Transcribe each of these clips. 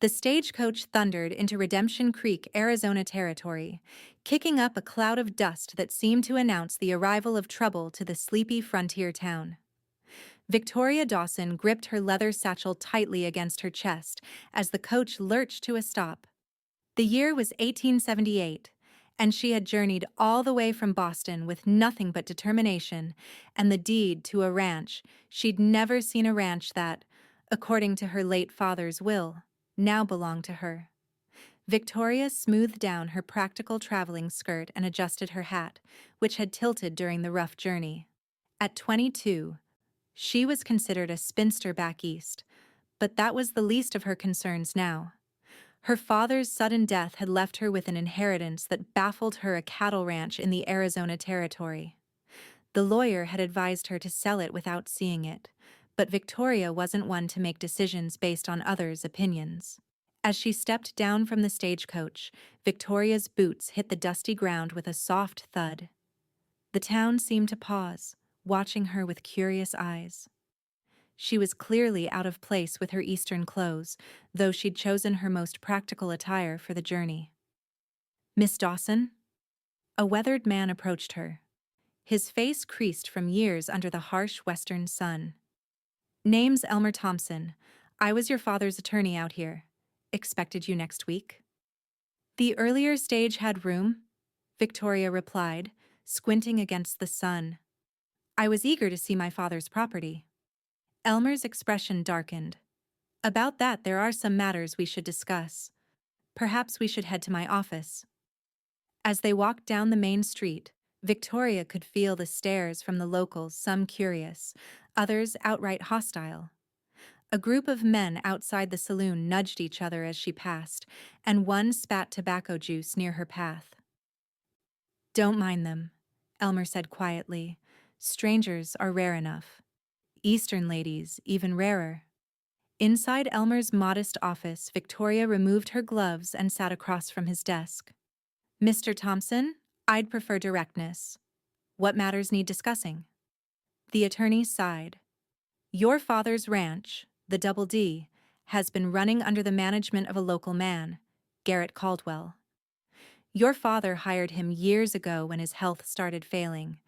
The stagecoach thundered into Redemption Creek, Arizona territory, kicking up a cloud of dust that seemed to announce the arrival of trouble to the sleepy frontier town. Victoria Dawson gripped her leather satchel tightly against her chest as the coach lurched to a stop. The year was 1878, and she had journeyed all the way from Boston with nothing but determination and the deed to a ranch she'd never seen, a ranch that, according to her late father's will, now belonged to her. Victoria smoothed down her practical traveling skirt and adjusted her hat, which had tilted during the rough journey. At 22, she was considered a spinster back east, but that was the least of her concerns now. Her father's sudden death had left her with an inheritance that baffled her, a cattle ranch in the Arizona territory. The lawyer had advised her to sell it without seeing it, but Victoria wasn't one to make decisions based on others' opinions. As she stepped down from the stagecoach, Victoria's boots hit the dusty ground with a soft thud. The town seemed to pause, watching her with curious eyes. She was clearly out of place with her Eastern clothes, though she'd chosen her most practical attire for the journey. "Miss Dawson?" A weathered man approached her. His face creased from years under the harsh western sun. "Name's Elmer Thompson. I was your father's attorney out here. Expected you next week." "The earlier stage had room," Victoria replied, squinting against the sun. "I was eager to see my father's property." Elmer's expression darkened. "About that, there are some matters we should discuss. Perhaps we should head to my office." As they walked down the main street, Victoria could feel the stares from the locals, some curious, others outright hostile. A group of men outside the saloon nudged each other as she passed, and one spat tobacco juice near her path. "Don't mind them," Elmer said quietly. "Strangers are rare enough. Eastern ladies even rarer." Inside Elmer's modest office, Victoria removed her gloves and sat across from his desk. "Mr. Thompson, I'd prefer directness. What matters need discussing?" The attorney sighed. "Your father's ranch, the Double D, has been running under the management of a local man, Garrett Caldwell. Your father hired him years ago when his health started failing.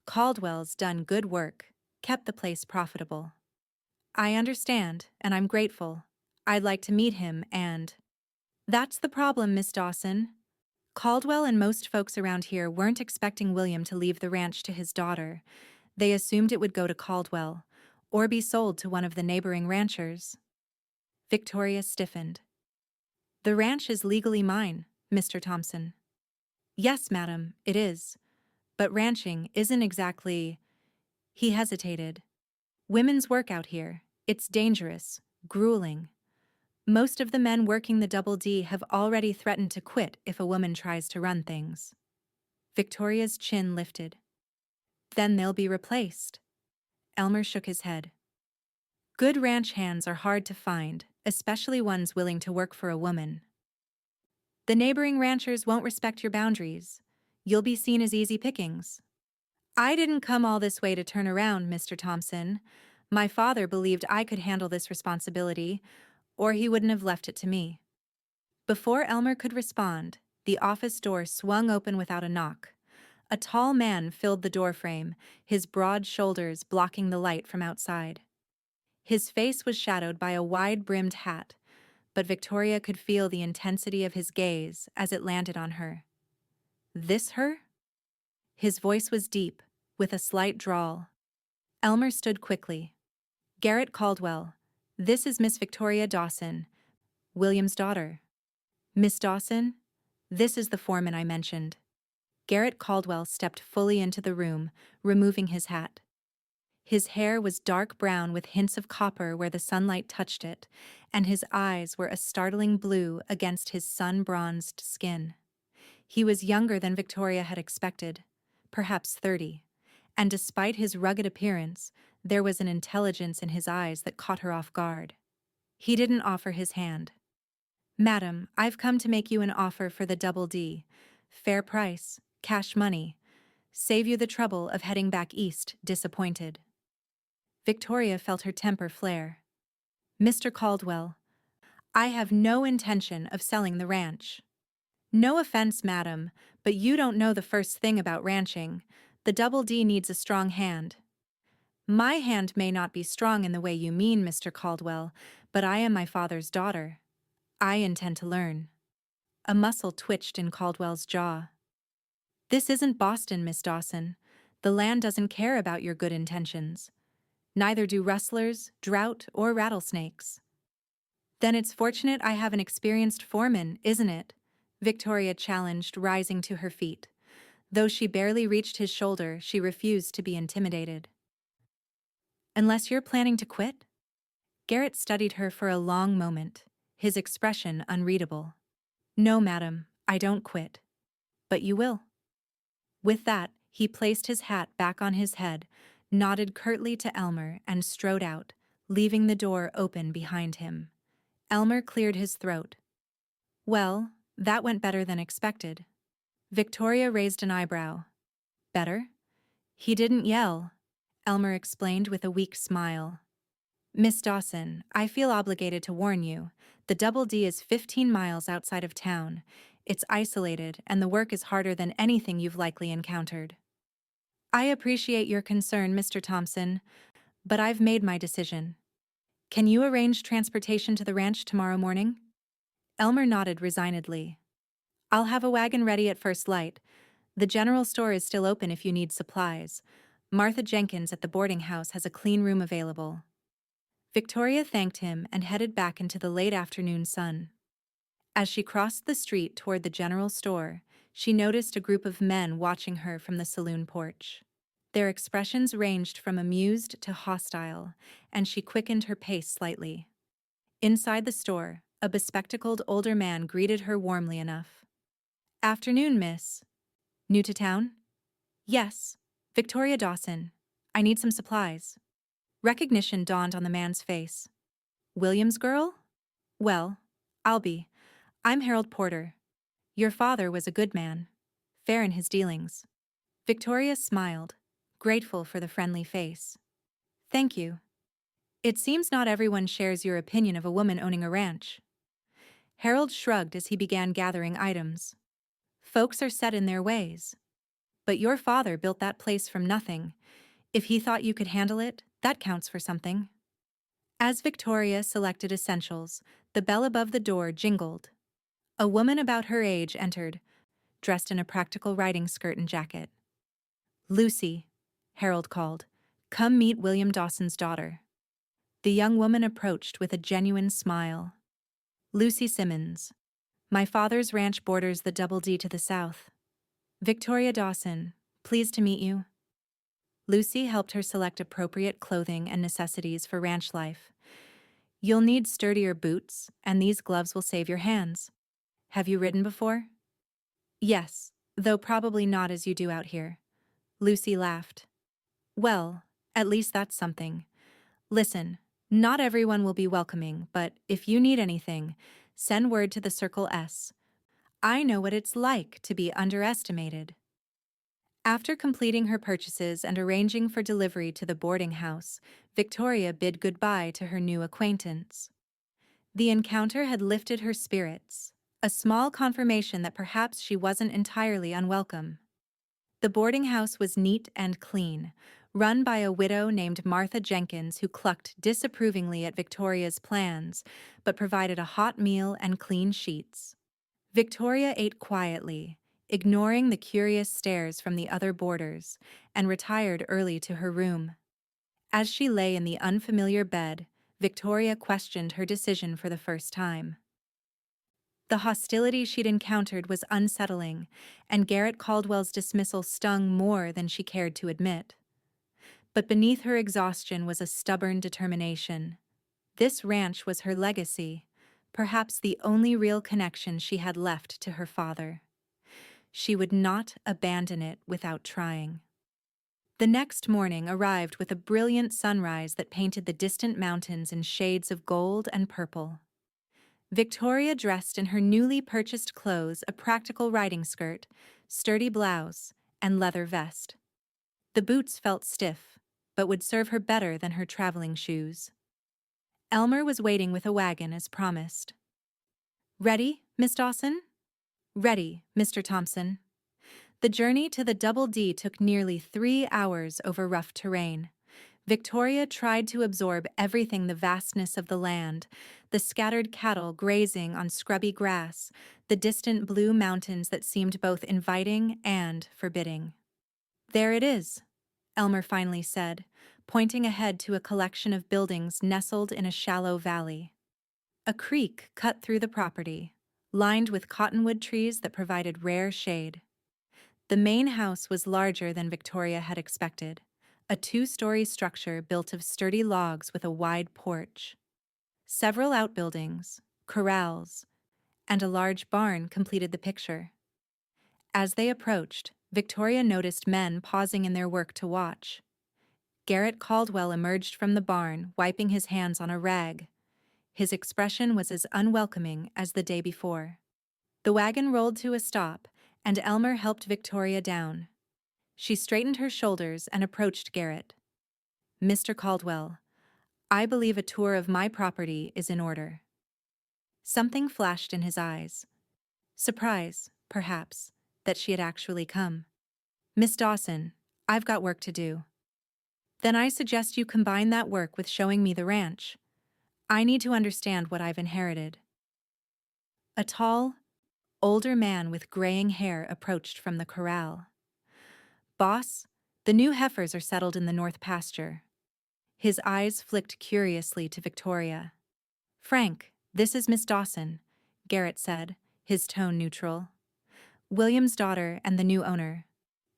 Caldwell's done good work, kept the place profitable. I understand, and I'm grateful. I'd like to meet him and—" "That's the problem, Miss Dawson. Caldwell and most folks around here weren't expecting William to leave the ranch to his daughter. They assumed it would go to Caldwell, or be sold to one of the neighboring ranchers." Victoria stiffened. "The ranch is legally mine, Mr. Thompson." "Yes, madam, it is. But ranching isn't exactly—" He hesitated. "Women's work out here. It's dangerous, grueling. Most of the men working the Double D have already threatened to quit if a woman tries to run things." Victoria's chin lifted. "Then they'll be replaced." Elmer shook his head. "Good ranch hands are hard to find, especially ones willing to work for a woman. The neighboring ranchers won't respect your boundaries. You'll be seen as easy pickings." "I didn't come all this way to turn around, Mr. Thompson. My father believed I could handle this responsibility, or he wouldn't have left it to me." Before Elmer could respond, the office door swung open without a knock. A tall man filled the doorframe, his broad shoulders blocking the light from outside. His face was shadowed by a wide-brimmed hat, but Victoria could feel the intensity of his gaze as it landed on her. "This her?" His voice was deep, with a slight drawl. Elmer stood quickly. "Garrett Caldwell, this is Miss Victoria Dawson, William's daughter. Miss Dawson, this is the foreman I mentioned." Garrett Caldwell stepped fully into the room, removing his hat. His hair was dark brown with hints of copper where the sunlight touched it, and his eyes were a startling blue against his sun-bronzed skin. He was younger than Victoria had expected, perhaps 30, and despite his rugged appearance, there was an intelligence in his eyes that caught her off guard. He didn't offer his hand. "Madam, I've come to make you an offer for the Double D. Fair price, cash money. Save you the trouble of heading back east disappointed." Victoria felt her temper flare. "Mr. Caldwell, I have no intention of selling the ranch. No offense, madam, but you don't know the first thing about ranching. The Double D needs a strong hand. My hand may not be strong in the way you mean, Mr. Caldwell, but I am my father's daughter. I intend to learn. A muscle twitched in Caldwell's jaw. This isn't Boston, Miss Dawson. The land doesn't care about your good intentions. Neither do rustlers, drought, or rattlesnakes. Then it's fortunate I have an experienced foreman, isn't it? Victoria challenged, rising to her feet. Though she barely reached his shoulder, she refused to be intimidated. Unless you're planning to quit? Garrett studied her for a long moment, his expression unreadable. No, madam, I don't quit. But you will. With that, he placed his hat back on his head, nodded curtly to Elmer, and strode out, leaving the door open behind him. Elmer cleared his throat. Well, that went better than expected. Victoria raised an eyebrow. Better? He didn't yell, Elmer explained with a weak smile. Miss Dawson, I feel obligated to warn you. The Double D is 15 miles outside of town. It's isolated, and the work is harder than anything you've likely encountered. I appreciate your concern, Mr. Thompson, but I've made my decision. Can you arrange transportation to the ranch tomorrow morning? Elmer nodded resignedly. I'll have a wagon ready at first light. The general store is still open if you need supplies. Martha Jenkins at the boarding house has a clean room available. Victoria thanked him and headed back into the late afternoon sun. As she crossed the street toward the general store, she noticed a group of men watching her from the saloon porch. Their expressions ranged from amused to hostile, and she quickened her pace slightly. Inside the store, a bespectacled older man greeted her warmly enough. Afternoon, miss. New to town? Yes. Victoria Dawson. I need some supplies. Recognition dawned on the man's face. William's girl? Well, I'll be. I'm Harold Porter. Your father was a good man. Fair in his dealings. Victoria smiled, grateful for the friendly face. Thank you. It seems not everyone shares your opinion of a woman owning a ranch. Harold shrugged as he began gathering items. Folks are set in their ways. But your father built that place from nothing. If he thought you could handle it, that counts for something. As Victoria selected essentials, the bell above the door jingled. A woman about her age entered, dressed in a practical riding skirt and jacket. Lucy, Harold called, come meet William Dawson's daughter. The young woman approached with a genuine smile. Lucy Simmons. My father's ranch borders the Double D to the south. Victoria Dawson, pleased to meet you. Lucy helped her select appropriate clothing and necessities for ranch life. You'll need sturdier boots, and these gloves will save your hands. Have you ridden before? Yes, though probably not as you do out here. Lucy laughed. Well, at least that's something. Listen, not everyone will be welcoming, but if you need anything, send word to the Circle S. I know what it's like to be underestimated. After completing her purchases and arranging for delivery to the boarding house, Victoria bid goodbye to her new acquaintance. The encounter had lifted her spirits, a small confirmation that perhaps she wasn't entirely unwelcome. The boarding house was neat and clean, run by a widow named Martha Jenkins who clucked disapprovingly at Victoria's plans, but provided a hot meal and clean sheets. Victoria ate quietly, ignoring the curious stares from the other boarders, and retired early to her room. As she lay in the unfamiliar bed, Victoria questioned her decision for the first time. The hostility she'd encountered was unsettling, and Garrett Caldwell's dismissal stung more than she cared to admit. But beneath her exhaustion was a stubborn determination. This ranch was her legacy, perhaps the only real connection she had left to her father. She would not abandon it without trying. The next morning arrived with a brilliant sunrise that painted the distant mountains in shades of gold and purple. Victoria dressed in her newly purchased clothes, a practical riding skirt, sturdy blouse, and leather vest. The boots felt stiff, but would serve her better than her traveling shoes. Elmer was waiting with a wagon as promised. Ready, Miss Dawson? Ready, Mr. Thompson. The journey to the Double D took nearly 3 hours over rough terrain. Victoria tried to absorb everything: the vastness of the land, the scattered cattle grazing on scrubby grass, the distant blue mountains that seemed both inviting and forbidding. There it is, Elmer finally said, pointing ahead to a collection of buildings nestled in a shallow valley. A creek cut through the property, lined with cottonwood trees that provided rare shade. The main house was larger than Victoria had expected, a 2-story structure built of sturdy logs with a wide porch. Several outbuildings, corrals, and a large barn completed the picture. As they approached, Victoria noticed men pausing in their work to watch. Garrett Caldwell emerged from the barn, wiping his hands on a rag. His expression was as unwelcoming as the day before. The wagon rolled to a stop, and Elmer helped Victoria down. She straightened her shoulders and approached Garrett. "Mr. Caldwell, I believe a tour of my property is in order." Something flashed in his eyes. Surprise, perhaps, that she had actually come. "Miss Dawson, I've got work to do." "Then I suggest you combine that work with showing me the ranch. I need to understand what I've inherited." A tall, older man with graying hair approached from the corral. "Boss, the new heifers are settled in the north pasture." His eyes flicked curiously to Victoria. "Frank, this is Miss Dawson," Garrett said, his tone neutral. "William's daughter and the new owner.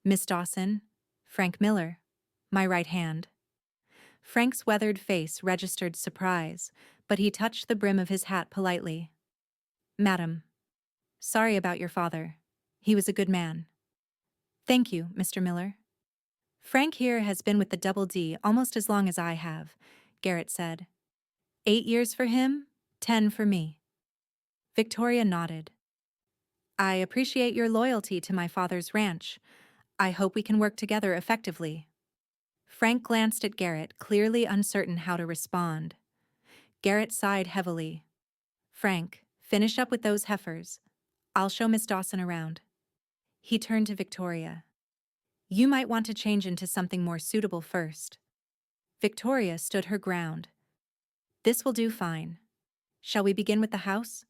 Miss Dawson, Frank Miller, my right hand." Frank's weathered face registered surprise, but he touched the brim of his hat politely. "Madam, sorry about your father. He was a good man." "Thank you, Mr. Miller." "Frank here has been with the Double D almost as long as I have," Garrett said. 8 years for him, 10 for me." Victoria nodded. "I appreciate your loyalty to my father's ranch. I hope we can work together effectively." Frank glanced at Garrett, clearly uncertain how to respond. Garrett sighed heavily. "Frank, finish up with those heifers. I'll show Miss Dawson around." He turned to Victoria. "You might want to change into something more suitable first." Victoria stood her ground. "This will do fine. Shall we begin with the house?"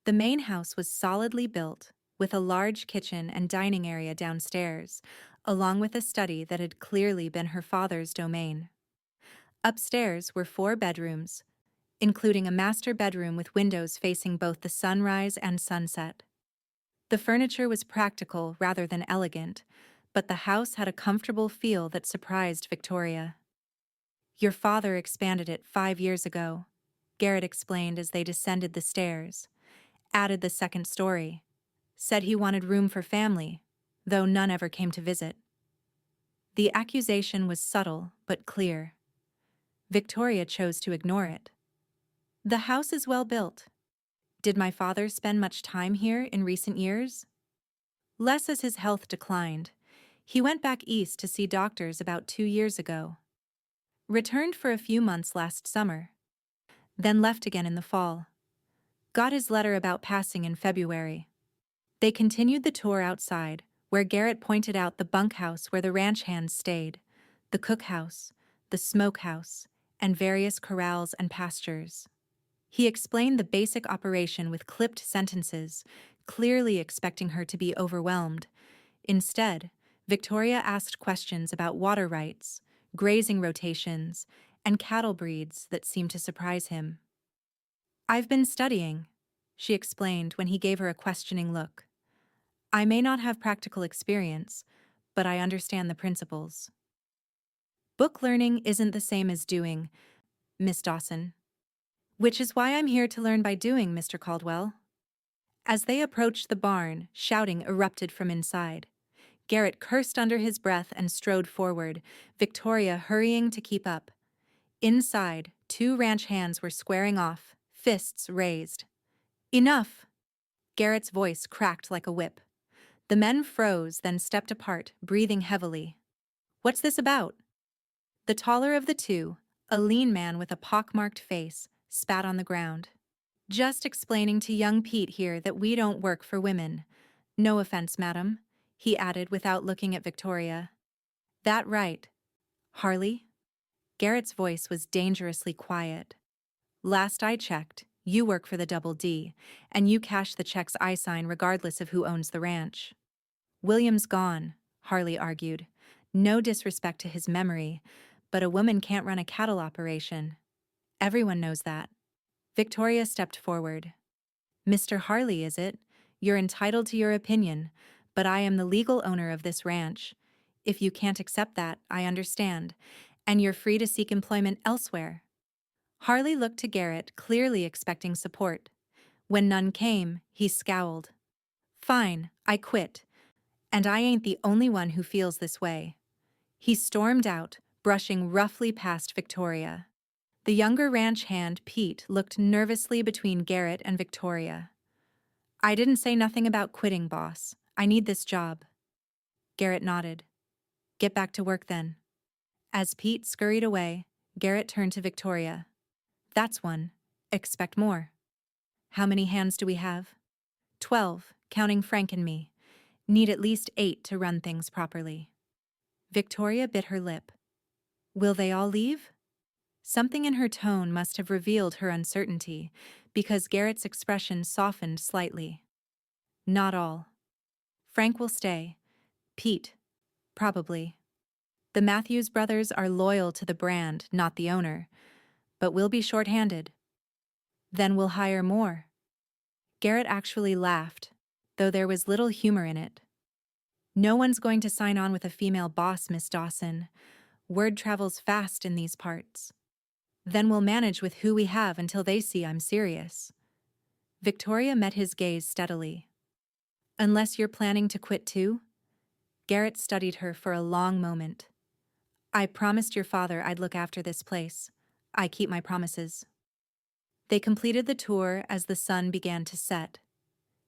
The main house was solidly built, with a large kitchen and dining area downstairs, along with a study that had clearly been her father's domain. Upstairs were 4 bedrooms, including a master bedroom with windows facing both the sunrise and sunset. The furniture was practical rather than elegant, but the house had a comfortable feel that surprised Victoria. "Your father expanded it 5 years ago," Garrett explained as they descended the stairs. "Added the 2nd story. Said he wanted room for family, though none ever came to visit." The accusation was subtle but clear. Victoria chose to ignore it. "The house is well built. Did my father spend much time here in recent years?" "Less as his health declined. He went back east to see doctors about 2 years ago. Returned for a few months last summer. Then left again in the fall. Got his letter about passing in February." They continued the tour outside, where Garrett pointed out the bunkhouse where the ranch hands stayed, the cookhouse, the smokehouse, and various corrals and pastures. He explained the basic operation with clipped sentences, clearly expecting her to be overwhelmed. Instead, Victoria asked questions about water rights, grazing rotations, and cattle breeds that seemed to surprise him. "I've been studying," she explained when he gave her a questioning look. "I may not have practical experience, but I understand the principles." "Book learning isn't the same as doing, Miss Dawson. Which is why I'm here to learn by doing, Mr. Caldwell." As they approached the barn, shouting erupted from inside. Garrett cursed under his breath and strode forward, Victoria hurrying to keep up. Inside, 2 ranch hands were squaring off, fists raised. "Enough!" Garrett's voice cracked like a whip. The men froze, then stepped apart, breathing heavily. "What's this about?" The taller of the two, a lean man with a pockmarked face, spat on the ground. Just explaining to young Pete here that we don't work for women. No offense, madam, he added without looking at Victoria. That right, Harley? Garrett's voice was dangerously quiet. Last I checked, you work for the Double D, and you cash the checks I sign regardless of who owns the ranch. William's gone, Harley argued. No disrespect to his memory, but a woman can't run a cattle operation. Everyone knows that. Victoria stepped forward. Mr. Harley, is it? You're entitled to your opinion, but I am the legal owner of this ranch. If you can't accept that, I understand, and you're free to seek employment elsewhere. Harley looked to Garrett, clearly expecting support. When none came, he scowled. Fine, I quit. And I ain't the only one who feels this way. He stormed out, brushing roughly past Victoria. The younger ranch hand, Pete, looked nervously between Garrett and Victoria. I didn't say nothing about quitting, boss. I need this job. Garrett nodded. Get back to work then. As Pete scurried away, Garrett turned to Victoria. That's one. Expect more. How many hands do we have? 12, counting Frank and me. Need at least 8 to run things properly. Victoria bit her lip. Will they all leave? Something in her tone must have revealed her uncertainty, because Garrett's expression softened slightly. Not all. Frank will stay. Pete, probably. The Matthews brothers are loyal to the brand, not the owner, but we'll be short-handed. Then we'll hire more. Garrett actually laughed, though there was little humor in it. No one's going to sign on with a female boss, Miss Dawson. Word travels fast in these parts. Then we'll manage with who we have until they see I'm serious. Victoria met his gaze steadily. Unless you're planning to quit too? Garrett studied her for a long moment. I promised your father I'd look after this place. I keep my promises. They completed the tour as the sun began to set.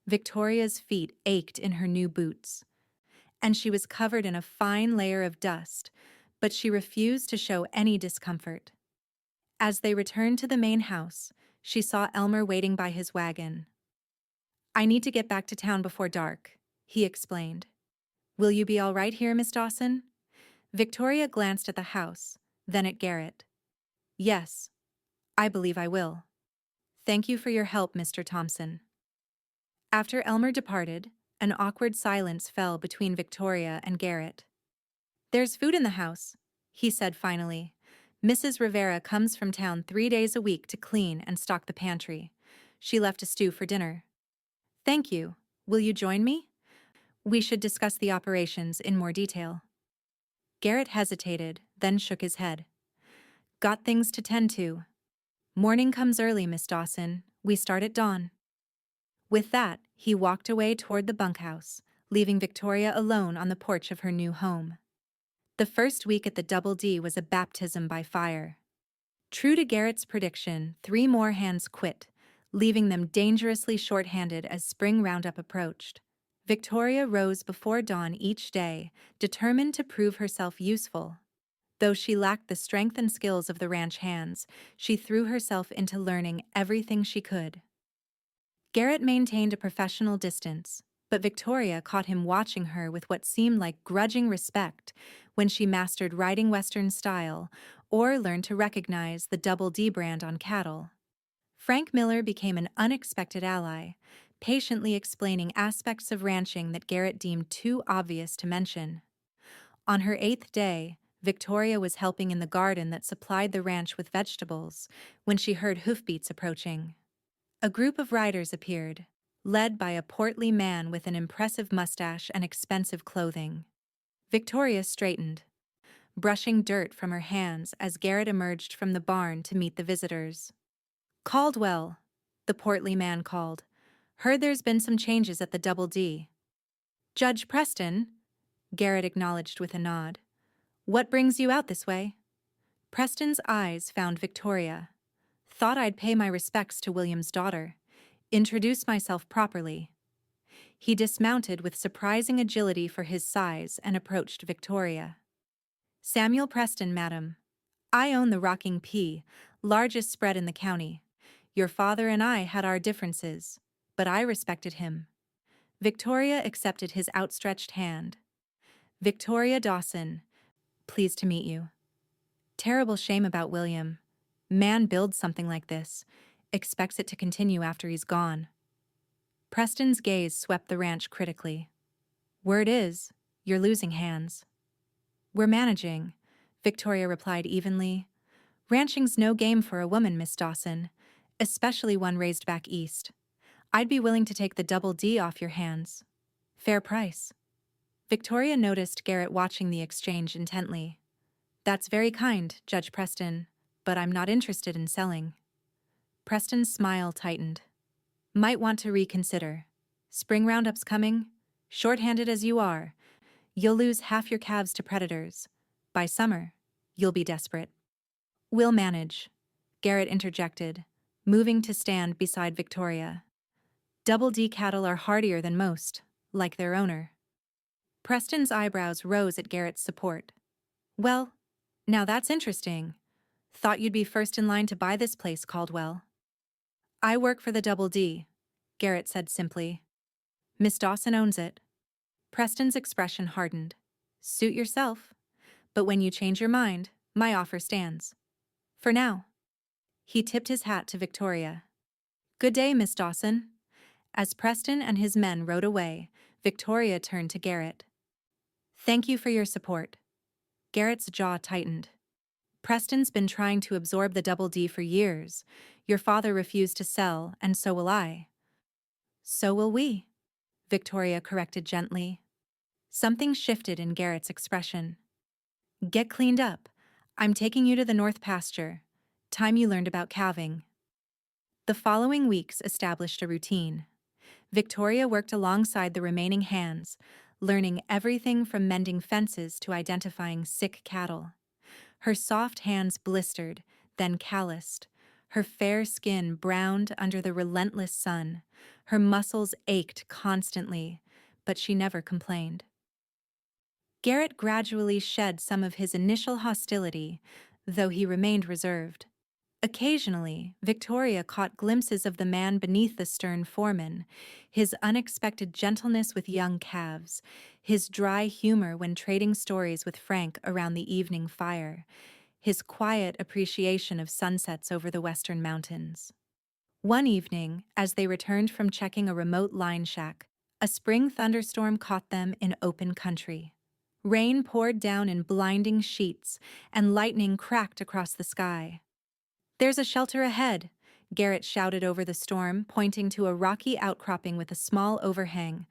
Victoria's feet ached in her new boots, and she was covered in a fine layer of dust, but she refused to show any discomfort. As they returned to the main house, she saw Elmer waiting by his wagon. I need to get back to town before dark, he explained. Will you be all right here, Miss Dawson? Victoria glanced at the house, then at Garrett. Yes, I believe I will. Thank you for your help, Mr. Thompson. After Elmer departed, an awkward silence fell between Victoria and Garrett. There's food in the house, he said finally. Mrs. Rivera comes from town 3 days a week to clean and stock the pantry. She left a stew for dinner. Thank you. Will you join me? We should discuss the operations in more detail. Garrett hesitated, then shook his head. Got things to tend to. Morning comes early, Miss Dawson. We start at dawn. With that, he walked away toward the bunkhouse, leaving Victoria alone on the porch of her new home. The first week at the Double D was a baptism by fire. True to Garrett's prediction, 3 more hands quit, leaving them dangerously short-handed as spring roundup approached. Victoria rose before dawn each day, determined to prove herself useful. Though she lacked the strength and skills of the ranch hands, she threw herself into learning everything she could. Garrett maintained a professional distance, but Victoria caught him watching her with what seemed like grudging respect when she mastered riding Western style or learned to recognize the Double D brand on cattle. Frank Miller became an unexpected ally, patiently explaining aspects of ranching that Garrett deemed too obvious to mention. On her 8th day, Victoria was helping in the garden that supplied the ranch with vegetables when she heard hoofbeats approaching. A group of riders appeared, led by a portly man with an impressive mustache and expensive clothing. Victoria straightened, brushing dirt from her hands as Garrett emerged from the barn to meet the visitors. Caldwell, the portly man called. Heard there's been some changes at the Double D. Judge Preston, Garrett acknowledged with a nod. What brings you out this way? Preston's eyes found Victoria. Thought I'd pay my respects to William's daughter. Introduce myself properly. He dismounted with surprising agility for his size and approached Victoria. Samuel Preston, madam. I own the Rocking P, largest spread in the county. Your father and I had our differences, but I respected him. Victoria accepted his outstretched hand. Victoria Dawson, pleased to meet you. Terrible shame about William. Man builds something like this, expects it to continue after he's gone. Preston's gaze swept the ranch critically. Word is, you're losing hands. We're managing, Victoria replied evenly. Ranching's no game for a woman, Miss Dawson, especially one raised back east. I'd be willing to take the double D off your hands. Fair price. Victoria noticed Garrett watching the exchange intently. That's very kind, Judge Preston, but I'm not interested in selling. Preston's smile tightened. Might want to reconsider. Spring roundup's coming. Short-handed as you are, you'll lose half your calves to predators. By summer, you'll be desperate. We'll manage, Garrett interjected, moving to stand beside Victoria. Double D cattle are hardier than most, like their owner. Preston's eyebrows rose at Garrett's support. Well, now that's interesting. Thought you'd be first in line to buy this place, Caldwell. I work for the Double D, Garrett said simply. Miss Dawson owns it. Preston's expression hardened. Suit yourself. But when you change your mind, my offer stands. For now. He tipped his hat to Victoria. Good day, Miss Dawson. As Preston and his men rode away, Victoria turned to Garrett. Thank you for your support. Garrett's jaw tightened. Preston's been trying to absorb the Double D for years. Your father refused to sell, and so will I. So will we, Victoria corrected gently. Something shifted in Garrett's expression. Get cleaned up. I'm taking you to the north pasture. Time you learned about calving. The following weeks established a routine. Victoria worked alongside the remaining hands, learning everything from mending fences to identifying sick cattle. Her soft hands blistered, then calloused. Her fair skin browned under the relentless sun. Her muscles ached constantly, but she never complained. Garrett gradually shed some of his initial hostility, though he remained reserved. Occasionally, Victoria caught glimpses of the man beneath the stern foreman, his unexpected gentleness with young calves, his dry humor when trading stories with Frank around the evening fire, his quiet appreciation of sunsets over the western mountains. One evening, as they returned from checking a remote line shack, a spring thunderstorm caught them in open country. Rain poured down in blinding sheets, and lightning cracked across the sky. There's a shelter ahead, Garrett shouted over the storm, pointing to a rocky outcropping with a small overhang.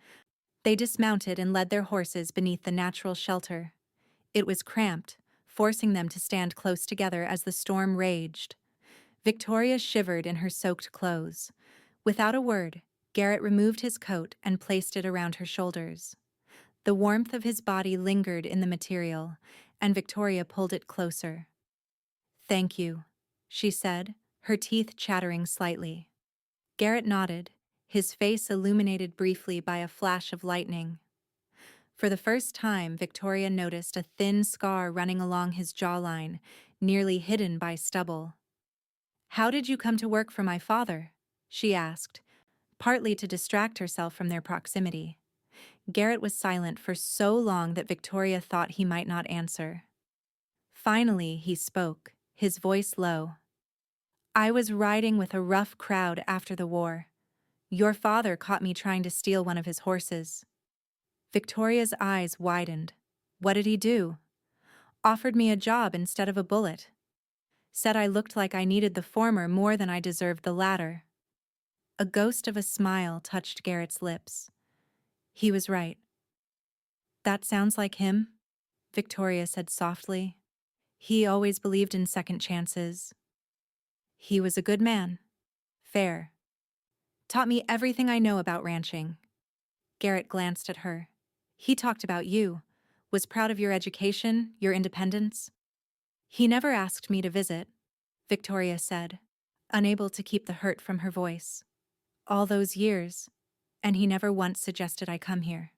They dismounted and led their horses beneath the natural shelter. It was cramped, forcing them to stand close together as the storm raged. Victoria shivered in her soaked clothes. Without a word, Garrett removed his coat and placed it around her shoulders. The warmth of his body lingered in the material, and Victoria pulled it closer. Thank you, she said, her teeth chattering slightly. Garrett nodded, his face illuminated briefly by a flash of lightning. For the first time, Victoria noticed a thin scar running along his jawline, nearly hidden by stubble. How did you come to work for my father? She asked, partly to distract herself from their proximity. Garrett was silent for so long that Victoria thought he might not answer. Finally, he spoke, his voice low. I was riding with a rough crowd after the war. Your father caught me trying to steal one of his horses. Victoria's eyes widened. What did he do? Offered me a job instead of a bullet. Said I looked like I needed the former more than I deserved the latter. A ghost of a smile touched Garrett's lips. He was right. That sounds like him, Victoria said softly. He always believed in second chances. He was a good man. Fair. Taught me everything I know about ranching. Garrett glanced at her. He talked about you. Was proud of your education, your independence. He never asked me to visit, Victoria said, unable to keep the hurt from her voice. All those years, and he never once suggested I come here.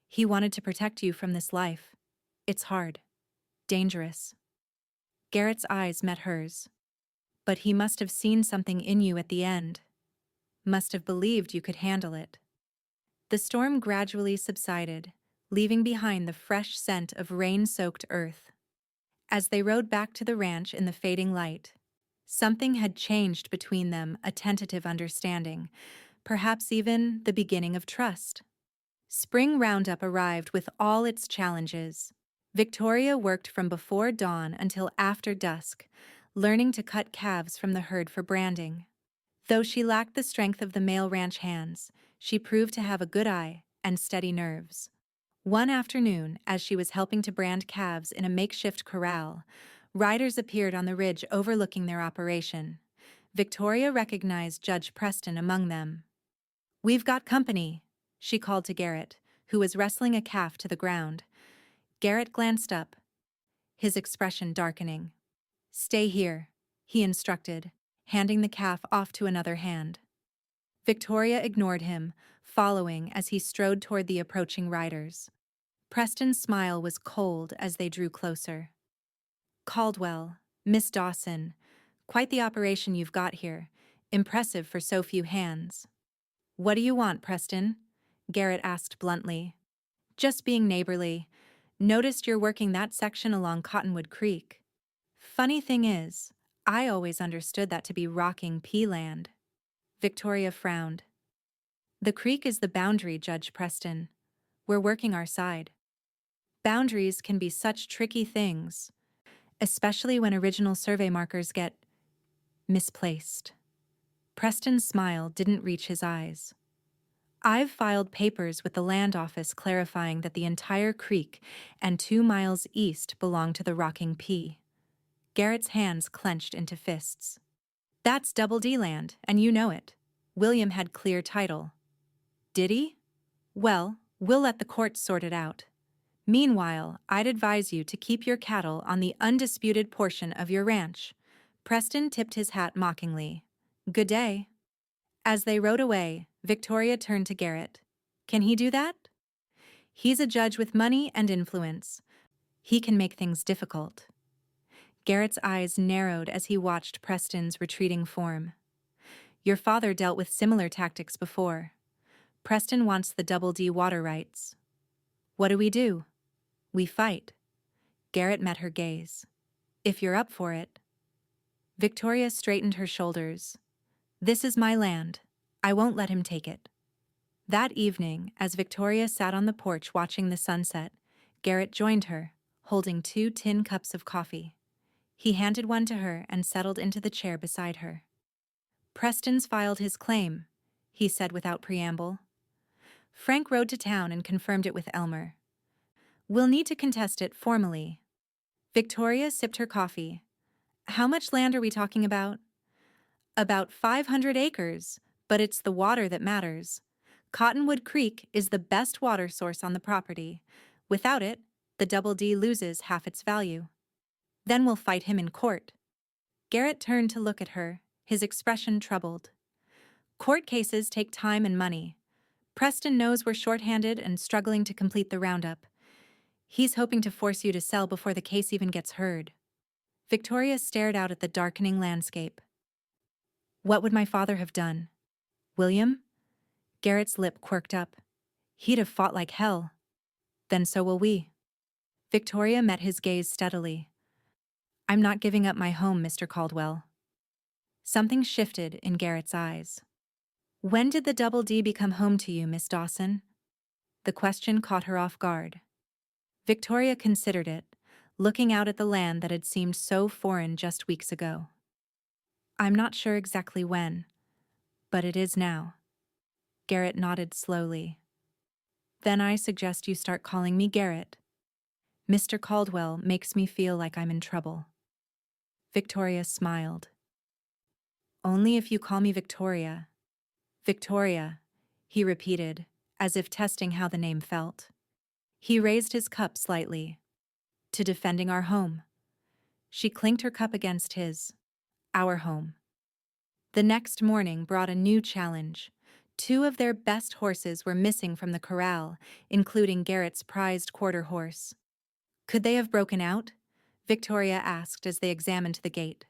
He wanted to protect you from this life. It's hard. Dangerous. Garrett's eyes met hers. But he must have seen something in you at the end, must have believed you could handle it. The storm gradually subsided, leaving behind the fresh scent of rain-soaked earth. As they rode back to the ranch in the fading light, something had changed between them, a tentative understanding, perhaps even the beginning of trust. Spring roundup arrived with all its challenges. Victoria worked from before dawn until after dusk, learning to cut calves from the herd for branding. Though she lacked the strength of the male ranch hands, she proved to have a good eye and steady nerves. One afternoon, as she was helping to brand calves in a makeshift corral, riders appeared on the ridge overlooking their operation. Victoria recognized Judge Preston among them. "We've got company," she called to Garrett, who was wrestling a calf to the ground. Garrett glanced up, his expression darkening. "Stay here," he instructed, handing the calf off to another hand. Victoria ignored him, following as he strode toward the approaching riders. Preston's smile was cold as they drew closer. "Caldwell, Miss Dawson, quite the operation you've got here. Impressive for so few hands." "What do you want, Preston?" Garrett asked bluntly. "Just being neighborly. Noticed you're working that section along Cottonwood Creek. Funny thing is, I always understood that to be rocking pea land." Victoria frowned. "The creek is the boundary, Judge Preston. We're working our side." Boundaries can be such tricky things, especially when original survey markers get misplaced. Preston's smile didn't reach his eyes. "I've filed papers with the land office clarifying that the entire creek and 2 miles east belong to the Rocking P." Garrett's hands clenched into fists. "That's Double D land, and you know it. William had clear title." "Did he? Well, we'll let the courts sort it out. Meanwhile, I'd advise you to keep your cattle on the undisputed portion of your ranch." Preston tipped his hat mockingly. "Good day." As they rode away, Victoria turned to Garrett. "Can he do that?" "He's a judge with money and influence. He can make things difficult." Garrett's eyes narrowed as he watched Preston's retreating form. "Your father dealt with similar tactics before. Preston wants the Double D water rights." "What do? We fight." Garrett met her gaze. "If you're up for it." Victoria straightened her shoulders. "This is my land. I won't let him take it." That evening, as Victoria sat on the porch watching the sunset, Garrett joined her, holding 2 tin cups of coffee. He handed one to her and settled into the chair beside her. "Preston's filed his claim," he said without preamble. "Frank rode to town and confirmed it with Elmer. We'll need to contest it formally." Victoria sipped her coffee. "How much land are we talking about?" "About 500 acres, but it's the water that matters. Cottonwood Creek is the best water source on the property. Without it, the Double D loses half its value. Then we'll fight him in court." Garrett turned to look at her, his expression troubled. "Court cases take time and money. Preston knows we're short-handed and struggling to complete the roundup. He's hoping to force you to sell before the case even gets heard." Victoria stared out at the darkening landscape. "What would my father have done? William?" Garrett's lip quirked up. "He'd have fought like hell." "Then so will we." Victoria met his gaze steadily. "I'm not giving up my home, Mr. Caldwell." Something shifted in Garrett's eyes. "When did the Double D become home to you, Miss Dawson?" The question caught her off guard. Victoria considered it, looking out at the land that had seemed so foreign just weeks ago. "I'm not sure exactly when, but it is now." Garrett nodded slowly. "Then I suggest you start calling me Garrett. Mr. Caldwell makes me feel like I'm in trouble." Victoria smiled. "Only if you call me Victoria." "Victoria," he repeated, as if testing how the name felt. He raised his cup slightly. "To defending our home." She clinked her cup against his. "Our home." The next morning brought a new challenge. 2 of their best horses were missing from the corral, including Garrett's prized quarter horse. "Could they have broken out?" Victoria asked as they examined the gate.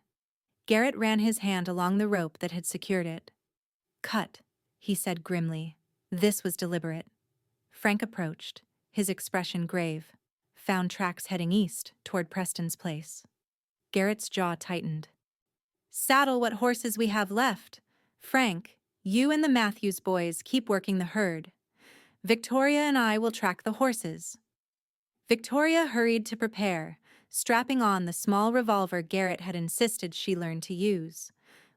Garrett ran his hand along the rope that had secured it. "Cut," he said grimly. This was deliberate. Frank approached, his expression grave. "Found tracks heading east, toward Preston's place." Garrett's jaw tightened. "Saddle what horses we have left. Frank, you and the Matthews boys keep working the herd. Victoria and I will track the horses." Victoria hurried to prepare, strapping on the small revolver Garrett had insisted she learn to use.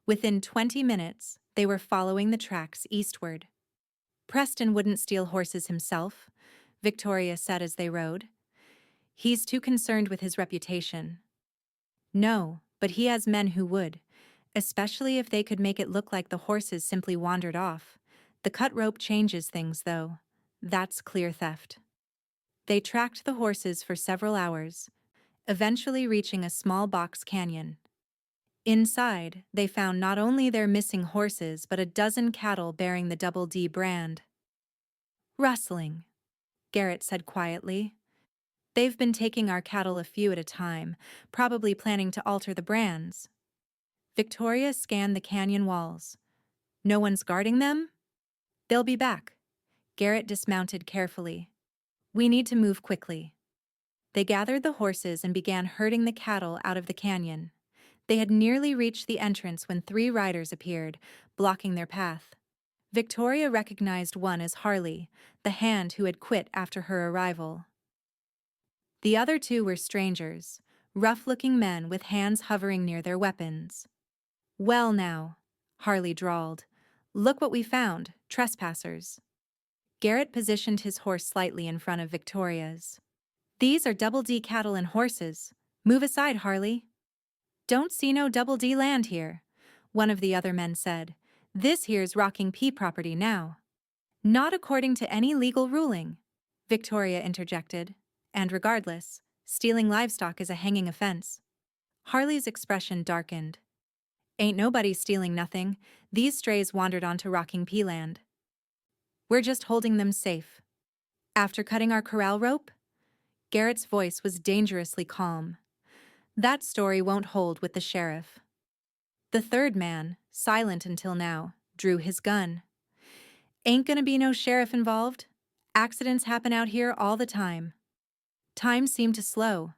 Within 20 minutes, they were following the tracks eastward. "Preston wouldn't steal horses himself," Victoria said as they rode. "He's too concerned with his reputation." "No, but he has men who would, especially if they could make it look like the horses simply wandered off. The cut rope changes things, though. That's clear theft." They tracked the horses for several hours, eventually reaching a small box canyon. Inside, they found not only their missing horses but a dozen cattle bearing the Double D brand. "Rustling," Garrett said quietly. "They've been taking our cattle a few at a time, probably planning to alter the brands." Victoria scanned the canyon walls. "No one's guarding them?" "They'll be back." Garrett dismounted carefully. "We need to move quickly." They gathered the horses and began herding the cattle out of the canyon. They had nearly reached the entrance when 3 riders appeared, blocking their path. Victoria recognized one as Harley, the hand who had quit after her arrival. The other 2 were strangers, rough-looking men with hands hovering near their weapons. "Well now," Harley drawled. "Look what we found, trespassers." Garrett positioned his horse slightly in front of Victoria's. "These are Double D cattle and horses. Move aside, Harley." "Don't see no Double D land here," one of the other men said. "This here's Rocking P property now." "Not according to any legal ruling," Victoria interjected. "And regardless, stealing livestock is a hanging offense." Harley's expression darkened. "Ain't nobody stealing nothing. These strays wandered onto Rocking P land. We're just holding them safe." "After cutting our corral rope?" Garrett's voice was dangerously calm. "That story won't hold with the sheriff." The third man, silent until now, drew his gun. "Ain't gonna be no sheriff involved. Accidents happen out here all the time." Time seemed to slow.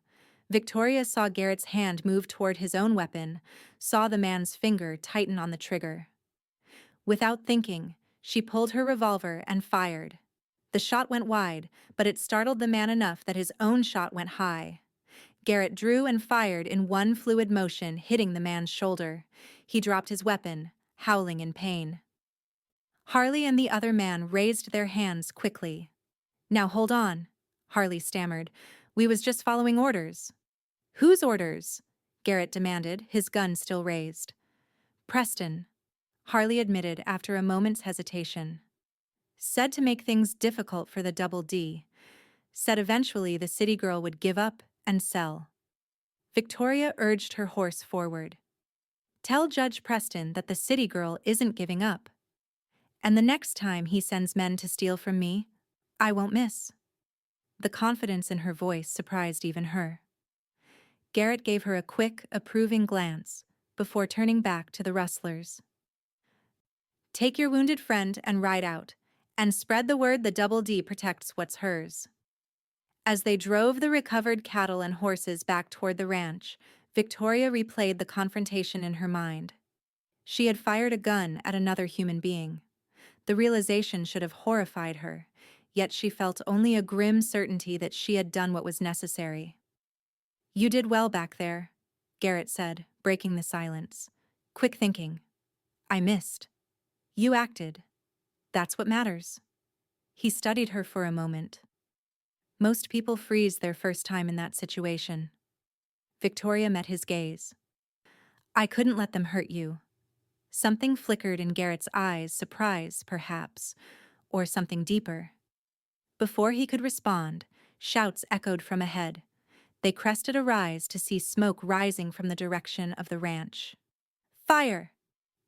Victoria saw Garrett's hand move toward his own weapon, saw the man's finger tighten on the trigger. Without thinking, she pulled her revolver and fired. The shot went wide, but it startled the man enough that his own shot went high. Garrett drew and fired in one fluid motion, hitting the man's shoulder. He dropped his weapon, howling in pain. Harley and the other man raised their hands quickly. "Now hold on," Harley stammered. "We was just following orders." "Whose orders?" Garrett demanded, his gun still raised. "Preston," Harley admitted after a moment's hesitation. "Said to make things difficult for the Double D. Said eventually the city girl would give up and sell." Victoria urged her horse forward. "Tell Judge Preston that the city girl isn't giving up. And the next time he sends men to steal from me, I won't miss." The confidence in her voice surprised even her. Garrett gave her a quick, approving glance before turning back to the rustlers. "Take your wounded friend and ride out, and spread the word the Double D protects what's hers." As they drove the recovered cattle and horses back toward the ranch, Victoria replayed the confrontation in her mind. She had fired a gun at another human being. The realization should have horrified her, yet she felt only a grim certainty that she had done what was necessary. "You did well back there," Garrett said, breaking the silence. "Quick thinking. I missed. You acted. That's what matters." He studied her for a moment. "Most people freeze their first time in that situation." Victoria met his gaze. "I couldn't let them hurt you." Something flickered in Garrett's eyes, surprise, perhaps, or something deeper. Before he could respond, shouts echoed from ahead. They crested a rise to see smoke rising from the direction of the ranch. "Fire!"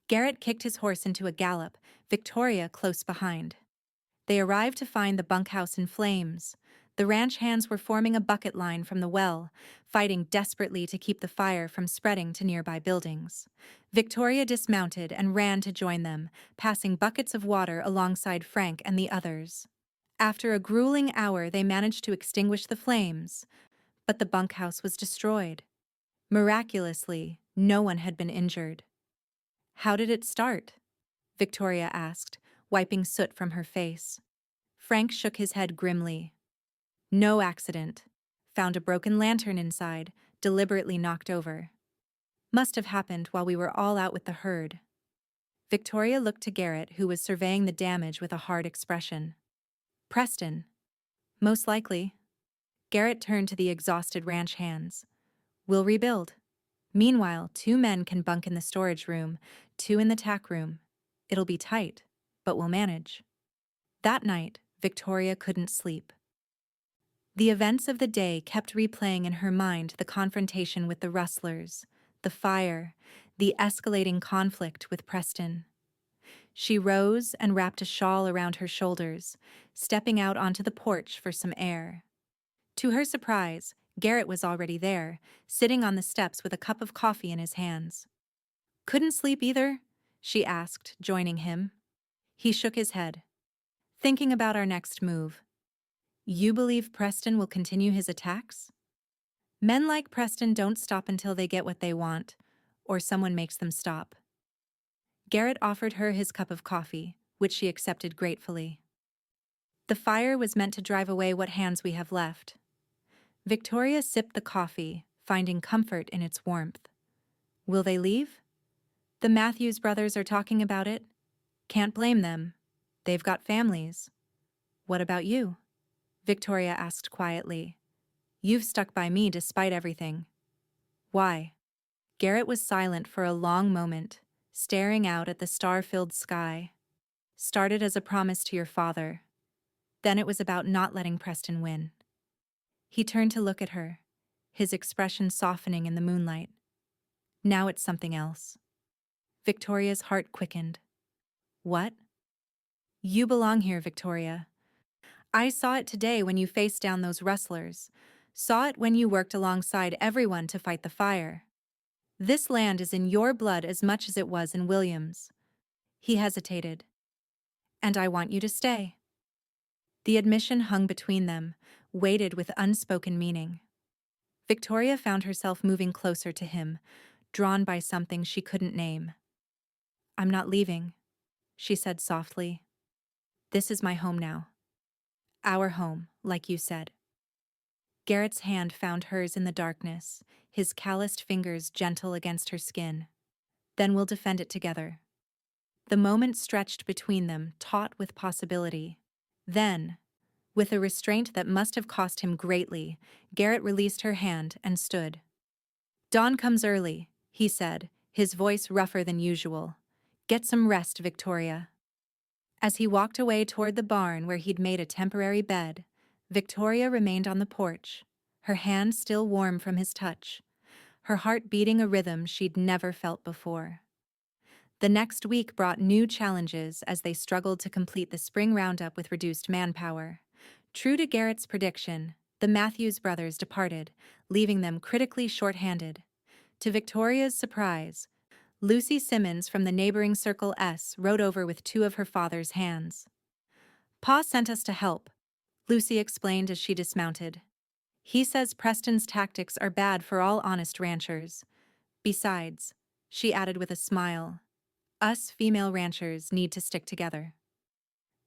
Garrett kicked his horse into a gallop, Victoria close behind. They arrived to find the bunkhouse in flames. The ranch hands were forming a bucket line from the well, fighting desperately to keep the fire from spreading to nearby buildings. Victoria dismounted and ran to join them, passing buckets of water alongside Frank and the others. After a grueling hour, they managed to extinguish the flames, but the bunkhouse was destroyed. Miraculously, no one had been injured. "How did it start?" Victoria asked, wiping soot from her face. Frank shook his head grimly. "No accident. Found a broken lantern inside, deliberately knocked over. Must have happened while we were all out with the herd." Victoria looked to Garrett, who was surveying the damage with a hard expression. "Preston." "Most likely." Garrett turned to the exhausted ranch hands. "We'll rebuild. Meanwhile, 2 men can bunk in the storage room, 2 in the tack room. It'll be tight, but we'll manage." That night, Victoria couldn't sleep. The events of the day kept replaying in her mind: the confrontation with the rustlers, the fire, the escalating conflict with Preston. She rose and wrapped a shawl around her shoulders, stepping out onto the porch for some air. To her surprise, Garrett was already there, sitting on the steps with a cup of coffee in his hands. "Couldn't sleep either?" she asked, joining him. He shook his head. "Thinking about our next move." "You believe Preston will continue his attacks?" "Men like Preston don't stop until they get what they want, or someone makes them stop." Garrett offered her his cup of coffee, which she accepted gratefully. "The fire was meant to drive away what hands we have left." Victoria sipped the coffee, finding comfort in its warmth. "Will they leave?" "The Matthews brothers are talking about it. Can't blame them. They've got families." "What about you?" Victoria asked quietly. "You've stuck by me despite everything." "Why?" Garrett was silent for a long moment, staring out at the star-filled sky. "Started as a promise to your father. Then it was about not letting Preston win." He turned to look at her, his expression softening in the moonlight. "Now it's something else." Victoria's heart quickened. "What?" "You belong here, Victoria. I saw it today when you faced down those rustlers. Saw it when you worked alongside everyone to fight the fire. This land is in your blood as much as it was in William's." He hesitated. "And I want you to stay." The admission hung between them, weighted with unspoken meaning. Victoria found herself moving closer to him, drawn by something she couldn't name. "I'm not leaving," she said softly. "This is my home now. Our home, like you said." Garrett's hand found hers in the darkness, his calloused fingers gentle against her skin. "Then we'll defend it together." The moment stretched between them, taut with possibility. Then, with a restraint that must have cost him greatly, Garrett released her hand and stood. "Dawn comes early," he said, his voice rougher than usual. "Get some rest, Victoria." As he walked away toward the barn where he'd made a temporary bed, Victoria remained on the porch, her hand still warm from his touch, her heart beating a rhythm she'd never felt before. The next week brought new challenges as they struggled to complete the spring roundup with reduced manpower. True to Garrett's prediction, the Matthews brothers departed, leaving them critically short-handed. To Victoria's surprise, Lucy Simmons from the neighboring Circle S rode over with 2 of her father's hands. "Pa sent us to help," Lucy explained as she dismounted. "He says Preston's tactics are bad for all honest ranchers. Besides," she added with a smile, "us female ranchers need to stick together."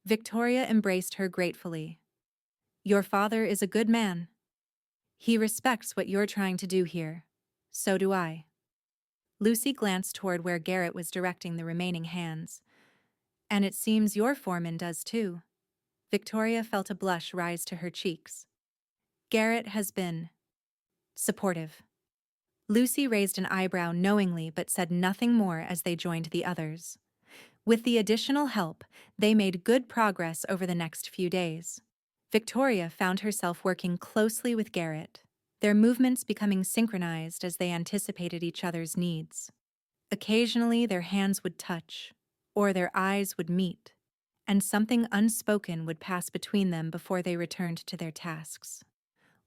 Victoria embraced her gratefully. "Your father is a good man. He respects what you're trying to do here. So do I." Lucy glanced toward where Garrett was directing the remaining hands. "And it seems your foreman does too." Victoria felt a blush rise to her cheeks. "Garrett has been supportive." Lucy raised an eyebrow knowingly but said nothing more as they joined the others. With the additional help, they made good progress over the next few days. Victoria found herself working closely with Garrett, their movements becoming synchronized as they anticipated each other's needs. Occasionally their hands would touch, or their eyes would meet, and something unspoken would pass between them before they returned to their tasks.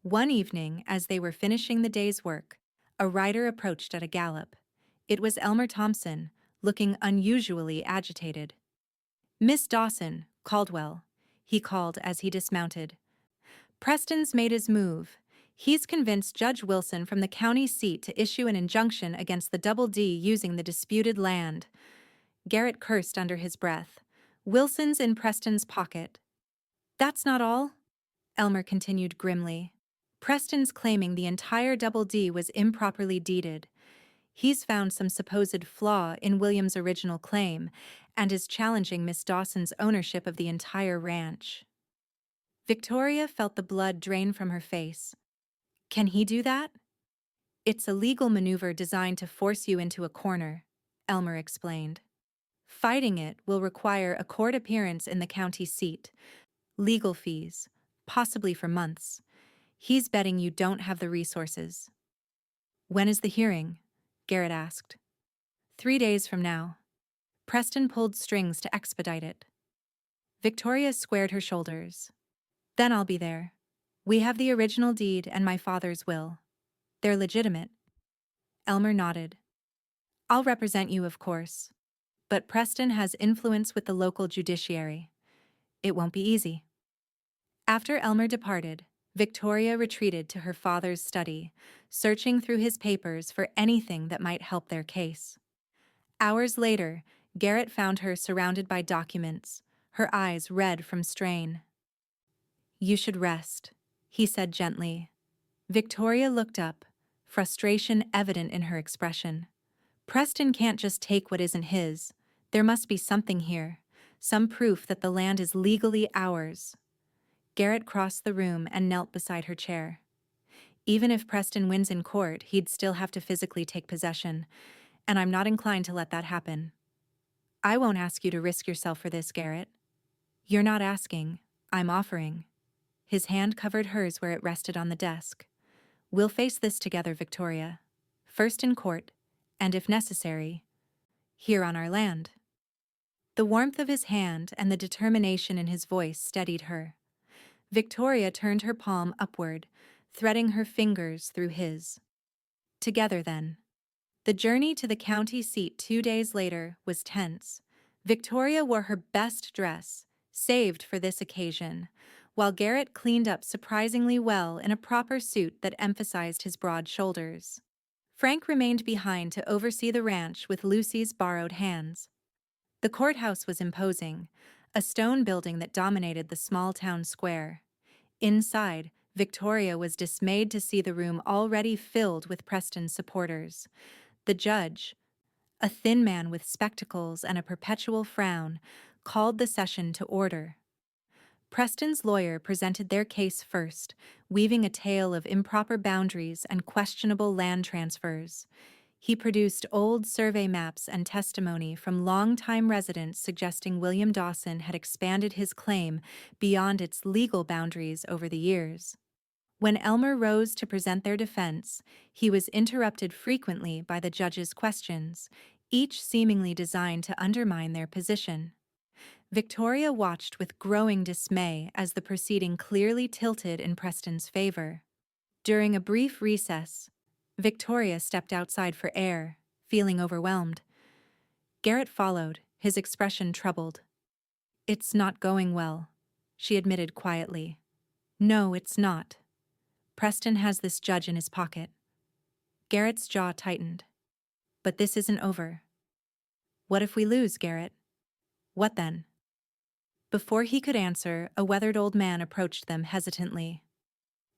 One evening, as they were finishing the day's work, a rider approached at a gallop. It was Elmer Thompson, looking unusually agitated. "Miss Dawson, Caldwell," he called as he dismounted. "Preston's made his move. He's convinced Judge Wilson from the county seat to issue an injunction against the Double D using the disputed land." Garrett cursed under his breath. "Wilson's in Preston's pocket." "That's not all," Elmer continued grimly. "Preston's claiming the entire Double D was improperly deeded. He's found some supposed flaw in William's original claim and is challenging Miss Dawson's ownership of the entire ranch." Victoria felt the blood drain from her face. "Can he do that?" "It's a legal maneuver designed to force you into a corner," Elmer explained. "Fighting it will require a court appearance in the county seat, legal fees, possibly for months. He's betting you don't have the resources." "When is the hearing?" Garrett asked. 3 days from now. Preston pulled strings to expedite it. Victoria squared her shoulders. "Then I'll be there. We have the original deed and my father's will. They're legitimate." Elmer nodded. "I'll represent you, of course. But Preston has influence with the local judiciary. It won't be easy." After Elmer departed, Victoria retreated to her father's study, searching through his papers for anything that might help their case. Hours later, Garrett found her surrounded by documents, her eyes red from strain. "You should rest," he said gently. Victoria looked up, frustration evident in her expression. "Preston can't just take what isn't his. There must be something here, some proof that the land is legally ours." Garrett crossed the room and knelt beside her chair. "Even if Preston wins in court, he'd still have to physically take possession, and I'm not inclined to let that happen." "I won't ask you to risk yourself for this, Garrett." "You're not asking, I'm offering." His hand covered hers where it rested on the desk. "We'll face this together, Victoria. First in court, and if necessary, here on our land." The warmth of his hand and the determination in his voice steadied her. Victoria turned her palm upward, threading her fingers through his. "Together, then." The journey to the county seat 2 days later was tense. Victoria wore her best dress, saved for this occasion, while Garrett cleaned up surprisingly well in a proper suit that emphasized his broad shoulders. Frank remained behind to oversee the ranch with Lucy's borrowed hands. The courthouse was imposing, a stone building that dominated the small town square. Inside, Victoria was dismayed to see the room already filled with Preston's supporters. The judge, a thin man with spectacles and a perpetual frown, called the session to order. Preston's lawyer presented their case first, weaving a tale of improper boundaries and questionable land transfers. He produced old survey maps and testimony from longtime residents suggesting William Dawson had expanded his claim beyond its legal boundaries over the years. When Elmer rose to present their defense, he was interrupted frequently by the judge's questions, each seemingly designed to undermine their position. Victoria watched with growing dismay as the proceeding clearly tilted in Preston's favor. During a brief recess, Victoria stepped outside for air, feeling overwhelmed. Garrett followed, his expression troubled. "It's not going well," she admitted quietly. "No, it's not. Preston has this judge in his pocket." Garrett's jaw tightened. "But this isn't over." "What if we lose, Garrett?" "What then?" Before he could answer, a weathered old man approached them hesitantly.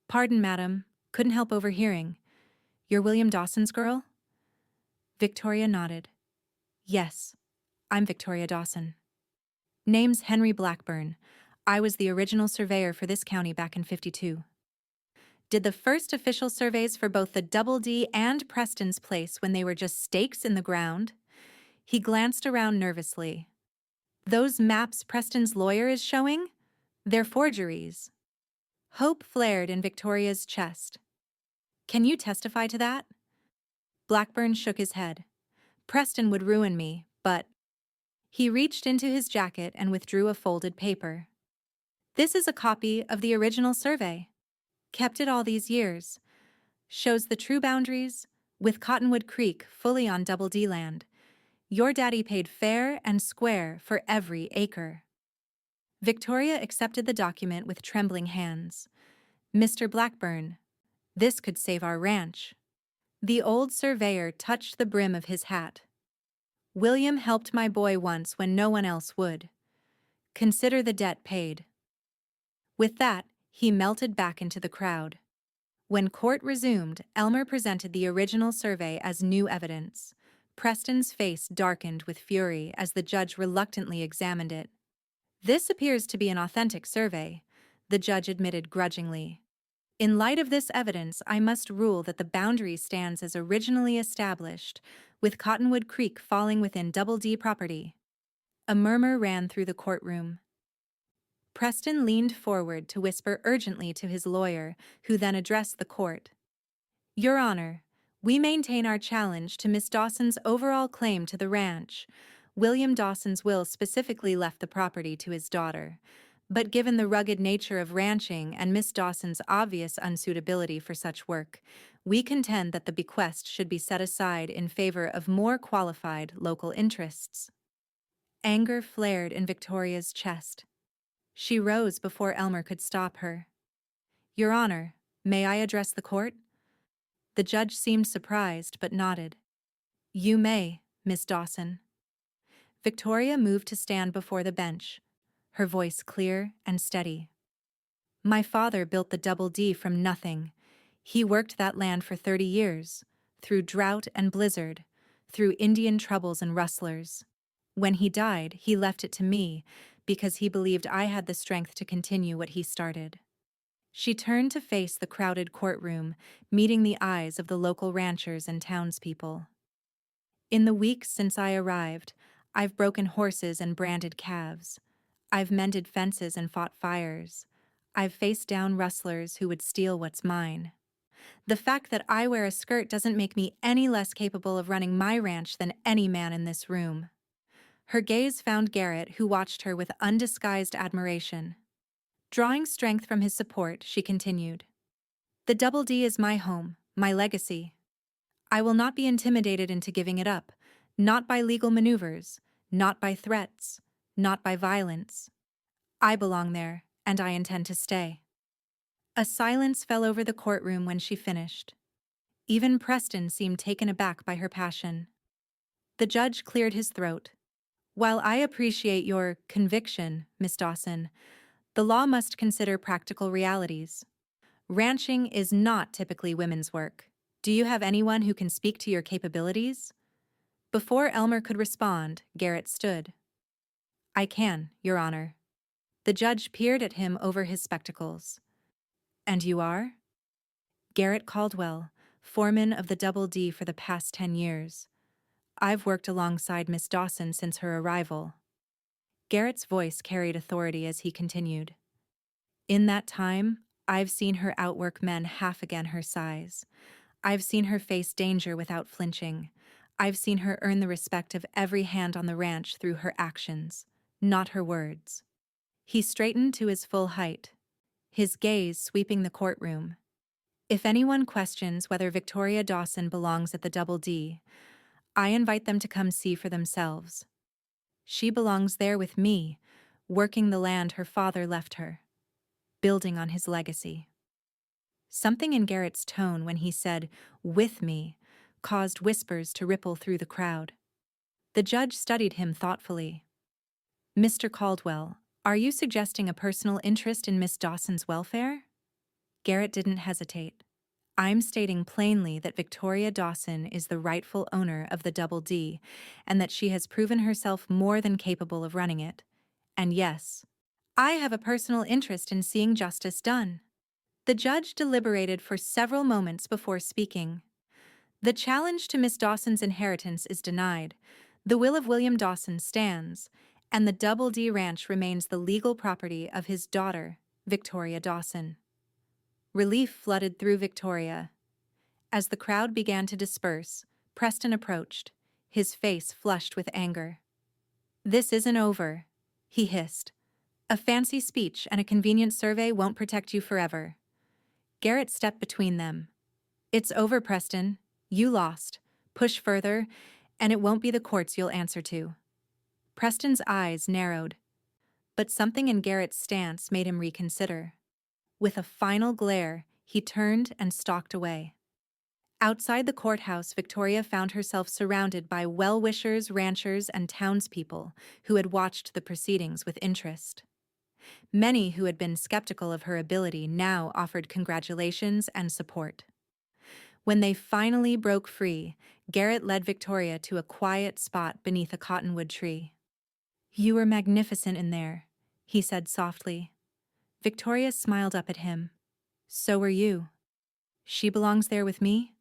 "Pardon, madam, couldn't help overhearing. You're William Dawson's girl?" Victoria nodded. "Yes, I'm Victoria Dawson." "Name's Henry Blackburn. I was the original surveyor for this county back in '52. Did the first official surveys for both the Double D and Preston's place when they were just stakes in the ground." He glanced around nervously. "Those maps Preston's lawyer is showing? They're forgeries." Hope flared in Victoria's chest. "Can you testify to that?" Blackburn shook his head. "Preston would ruin me, but..." He reached into his jacket and withdrew a folded paper. This is a copy of the original survey. Kept it all these years. Shows the true boundaries, with Cottonwood Creek fully on Double D land. Your daddy paid fair and square for every acre. Victoria accepted the document with trembling hands. Mr. Blackburn, this could save our ranch. The old surveyor touched the brim of his hat. William helped my boy once when no one else would. Consider the debt paid. With that, he melted back into the crowd. When court resumed, Elmer presented the original survey as new evidence. Preston's face darkened with fury as the judge reluctantly examined it. This appears to be an authentic survey, the judge admitted grudgingly. In light of this evidence, I must rule that the boundary stands as originally established, with Cottonwood Creek falling within Double D property. A murmur ran through the courtroom. Preston leaned forward to whisper urgently to his lawyer, who then addressed the court. Your Honor, we maintain our challenge to Miss Dawson's overall claim to the ranch. William Dawson's will specifically left the property to his daughter. But given the rugged nature of ranching and Miss Dawson's obvious unsuitability for such work, we contend that the bequest should be set aside in favor of more qualified local interests. Anger flared in Victoria's chest. She rose before Elmer could stop her. Your Honor, may I address the court? The judge seemed surprised but nodded. You may, Miss Dawson. Victoria moved to stand before the bench, her voice clear and steady. My father built the Double D from nothing. He worked that land for 30 years, through drought and blizzard, through Indian troubles and rustlers. When he died, he left it to me because he believed I had the strength to continue what he started. She turned to face the crowded courtroom, meeting the eyes of the local ranchers and townspeople. In the weeks since I arrived, I've broken horses and branded calves. I've mended fences and fought fires. I've faced down rustlers who would steal what's mine. The fact that I wear a skirt doesn't make me any less capable of running my ranch than any man in this room. Her gaze found Garrett, who watched her with undisguised admiration. Drawing strength from his support, she continued. The Double D is my home, my legacy. I will not be intimidated into giving it up, not by legal maneuvers, not by threats, not by violence. I belong there, and I intend to stay. A silence fell over the courtroom when she finished. Even Preston seemed taken aback by her passion. The judge cleared his throat. While I appreciate your conviction, Miss Dawson, the law must consider practical realities. Ranching is not typically women's work. Do you have anyone who can speak to your capabilities? Before Elmer could respond, Garrett stood. I can, Your Honor. The judge peered at him over his spectacles. And you are? Garrett Caldwell, foreman of the Double D for the past 10 years. I've worked alongside Miss Dawson since her arrival. Garrett's voice carried authority as he continued. In that time, I've seen her outwork men half again her size. I've seen her face danger without flinching. I've seen her earn the respect of every hand on the ranch through her actions, not her words. He straightened to his full height, his gaze sweeping the courtroom. If anyone questions whether Victoria Dawson belongs at the Double D, I invite them to come see for themselves. She belongs there with me, working the land her father left her, building on his legacy. Something in Garrett's tone when he said, with me, caused whispers to ripple through the crowd. The judge studied him thoughtfully. Mr. Caldwell, are you suggesting a personal interest in Miss Dawson's welfare? Garrett didn't hesitate. I'm stating plainly that Victoria Dawson is the rightful owner of the Double D, and that she has proven herself more than capable of running it. And yes, I have a personal interest in seeing justice done. The judge deliberated for several moments before speaking. The challenge to Miss Dawson's inheritance is denied. The will of William Dawson stands, and the Double D Ranch remains the legal property of his daughter, Victoria Dawson. Relief flooded through Victoria. As the crowd began to disperse, Preston approached, his face flushed with anger. This isn't over, he hissed. A fancy speech and a convenient survey won't protect you forever. Garrett stepped between them. It's over, Preston. You lost. Push further, and it won't be the courts you'll answer to. Preston's eyes narrowed, but something in Garrett's stance made him reconsider. With a final glare, he turned and stalked away. Outside the courthouse, Victoria found herself surrounded by well-wishers, ranchers, and townspeople who had watched the proceedings with interest. Many who had been skeptical of her ability now offered congratulations and support. When they finally broke free, Garrett led Victoria to a quiet spot beneath a cottonwood tree. "You were magnificent in there," he said softly. Victoria smiled up at him. "So were you." "She belongs there with me?"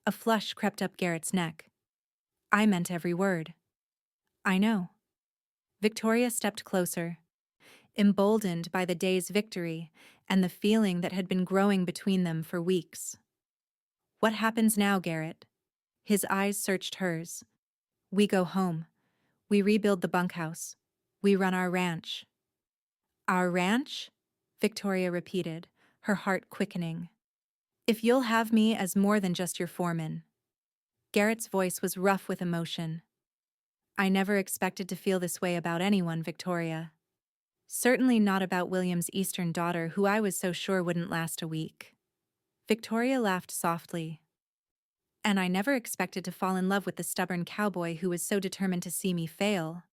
A flush crept up Garrett's neck. "I meant every word." "I know." Victoria stepped closer, emboldened by the day's victory and the feeling that had been growing between them for weeks. "What happens now, Garrett?" His eyes searched hers. "We go home. We rebuild the bunkhouse. We run our ranch." "Our ranch?" Victoria repeated, her heart quickening. "If you'll have me as more than just your foreman." Garrett's voice was rough with emotion. "I never expected to feel this way about anyone, Victoria. Certainly not about William's Eastern daughter, who I was so sure wouldn't last a week." Victoria laughed softly. "And I never expected to fall in love with the stubborn cowboy who was so determined to see me fail."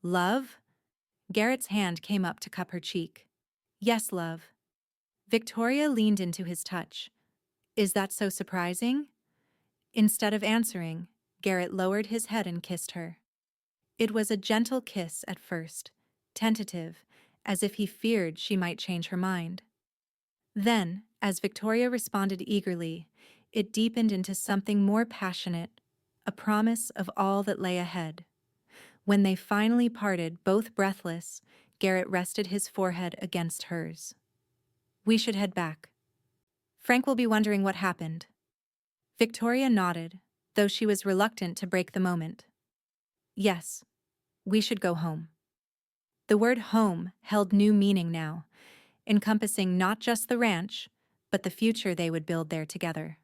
"Love?" Garrett's hand came up to cup her cheek. "Yes, love." Victoria leaned into his touch. "Is that so surprising?" Instead of answering, Garrett lowered his head and kissed her. It was a gentle kiss at first, tentative, as if he feared she might change her mind. Then, as Victoria responded eagerly, it deepened into something more passionate, a promise of all that lay ahead. When they finally parted, both breathless, Garrett rested his forehead against hers. "We should head back. Frank will be wondering what happened." Victoria nodded, though she was reluctant to break the moment. "Yes, we should go home." The word home held new meaning now, encompassing not just the ranch, but the future they would build there together.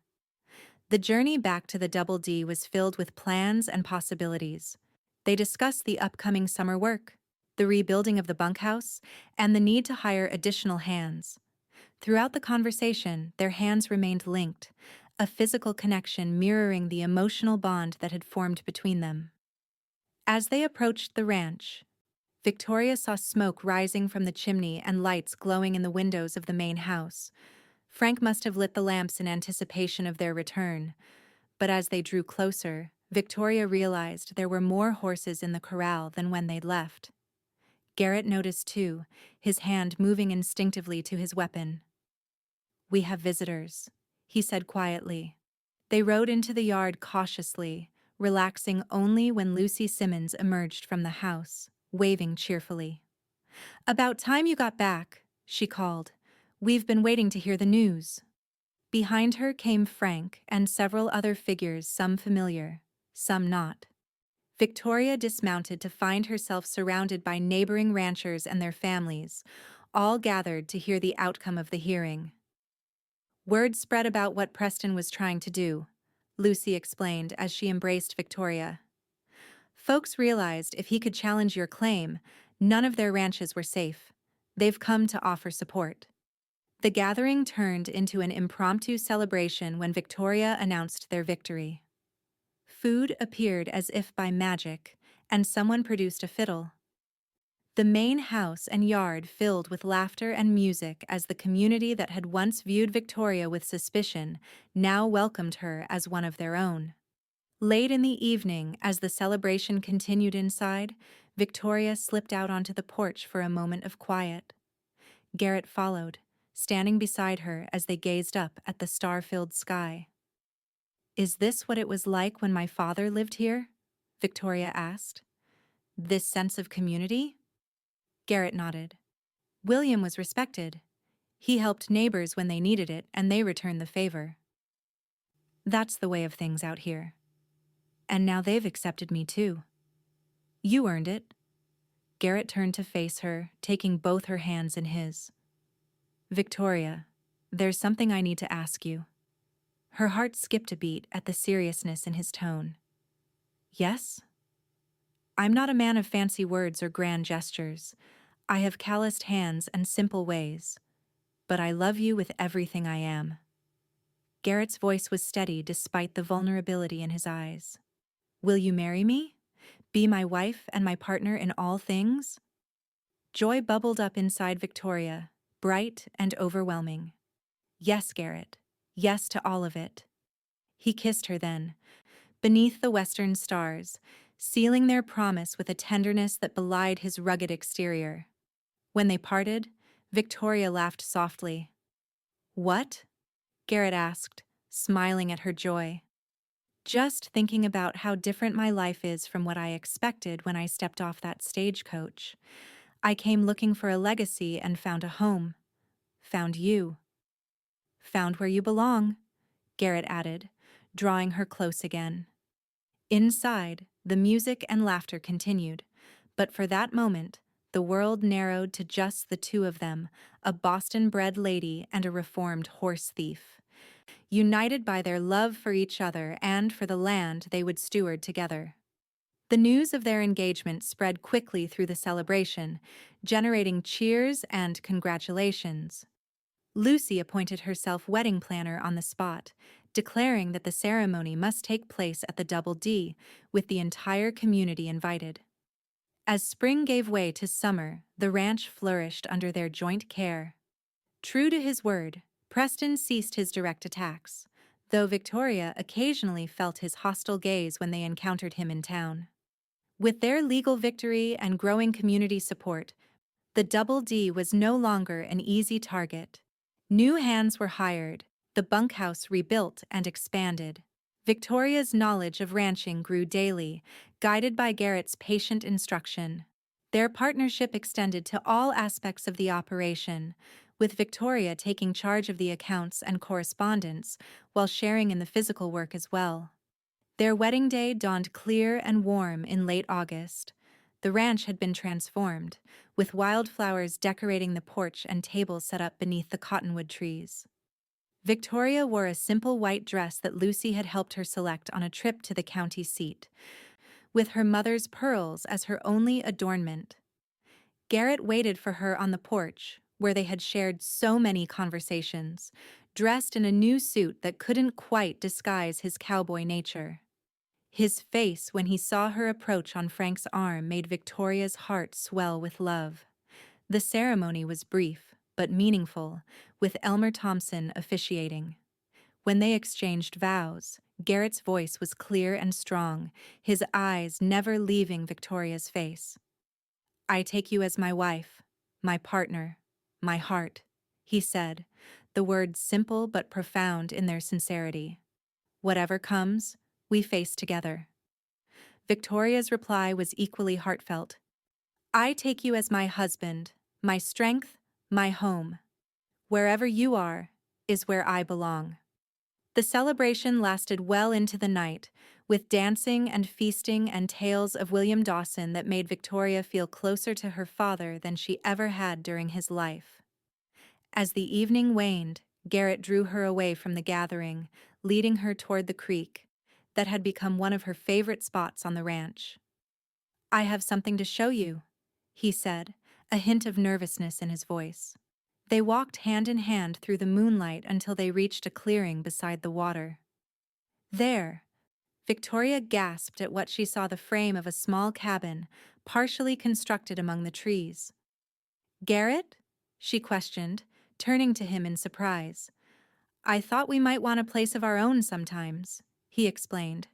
The journey back to the Double D was filled with plans and possibilities. They discussed the upcoming summer work, the rebuilding of the bunkhouse, and the need to hire additional hands. Throughout the conversation, their hands remained linked, a physical connection mirroring the emotional bond that had formed between them. As they approached the ranch, Victoria saw smoke rising from the chimney and lights glowing in the windows of the main house. Frank must have lit the lamps in anticipation of their return, but as they drew closer, Victoria realized there were more horses in the corral than when they'd left. Garrett noticed too, his hand moving instinctively to his weapon. "We have visitors," he said quietly. They rode into the yard cautiously, relaxing only when Lucy Simmons emerged from the house, waving cheerfully. "About time you got back," she called. "We've been waiting to hear the news." Behind her came Frank and several other figures, some familiar, some not. Victoria dismounted to find herself surrounded by neighboring ranchers and their families, all gathered to hear the outcome of the hearing. "Word spread about what Preston was trying to do," Lucy explained as she embraced Victoria. "Folks realized if he could challenge your claim, none of their ranches were safe. They've come to offer support." The gathering turned into an impromptu celebration when Victoria announced their victory. Food appeared as if by magic, and someone produced a fiddle. The main house and yard filled with laughter and music as the community that had once viewed Victoria with suspicion now welcomed her as one of their own. Late in the evening, as the celebration continued inside, Victoria slipped out onto the porch for a moment of quiet. Garrett followed, standing beside her as they gazed up at the star-filled sky. "Is this what it was like when my father lived here?" Victoria asked. "This sense of community?" Garrett nodded. "William was respected. He helped neighbors when they needed it, and they returned the favor. That's the way of things out here. And now they've accepted me too." You earned it. Garrett turned to face her, taking both her hands in his. Victoria, there's something I need to ask you. Her heart skipped a beat at the seriousness in his tone. Yes? I'm not a man of fancy words or grand gestures. I have calloused hands and simple ways. But I love you with everything I am. Garrett's voice was steady despite the vulnerability in his eyes. Will you marry me? Be my wife and my partner in all things? Joy bubbled up inside Victoria, bright and overwhelming. Yes, Garrett. Yes to all of it. He kissed her then, beneath the western stars, sealing their promise with a tenderness that belied his rugged exterior. When they parted, Victoria laughed softly. What? Garrett asked, smiling at her joy. Just thinking about how different my life is from what I expected when I stepped off that stagecoach. I came looking for a legacy and found a home. Found you. Found where you belong, Garrett added, drawing her close again. Inside, the music and laughter continued, but for that moment, the world narrowed to just the two of them, a Boston-bred lady and a reformed horse thief, united by their love for each other and for the land they would steward together. The news of their engagement spread quickly through the celebration, generating cheers and congratulations. Lucy appointed herself wedding planner on the spot, declaring that the ceremony must take place at the Double D, with the entire community invited. As spring gave way to summer, the ranch flourished under their joint care. True to his word, Preston ceased his direct attacks, though Victoria occasionally felt his hostile gaze when they encountered him in town. With their legal victory and growing community support, the Double D was no longer an easy target. New hands were hired, the bunkhouse rebuilt and expanded. Victoria's knowledge of ranching grew daily, guided by Garrett's patient instruction. Their partnership extended to all aspects of the operation, with Victoria taking charge of the accounts and correspondence while sharing in the physical work as well. Their wedding day dawned clear and warm in late August. The ranch had been transformed, with wildflowers decorating the porch and tables set up beneath the cottonwood trees. Victoria wore a simple white dress that Lucy had helped her select on a trip to the county seat, with her mother's pearls as her only adornment. Garrett waited for her on the porch, where they had shared so many conversations, dressed in a new suit that couldn't quite disguise his cowboy nature. His face when he saw her approach on Frank's arm made Victoria's heart swell with love. The ceremony was brief, but meaningful, with Elmer Thompson officiating. When they exchanged vows, Garrett's voice was clear and strong, his eyes never leaving Victoria's face. I take you as my wife, my partner, my heart, he said, the words simple but profound in their sincerity. Whatever comes, we face together. Victoria's reply was equally heartfelt. I take you as my husband, my strength, my home. Wherever you are, is where I belong. The celebration lasted well into the night, with dancing and feasting and tales of William Dawson that made Victoria feel closer to her father than she ever had during his life. As the evening waned, Garrett drew her away from the gathering, leading her toward the creek, that had become one of her favorite spots on the ranch. I have something to show you, he said, a hint of nervousness in his voice. They walked hand in hand through the moonlight until they reached a clearing beside the water. There, Victoria gasped at what she saw: the frame of a small cabin, partially constructed among the trees. Garrett? She questioned, turning to him in surprise. I thought we might want a place of our own sometimes, he explained.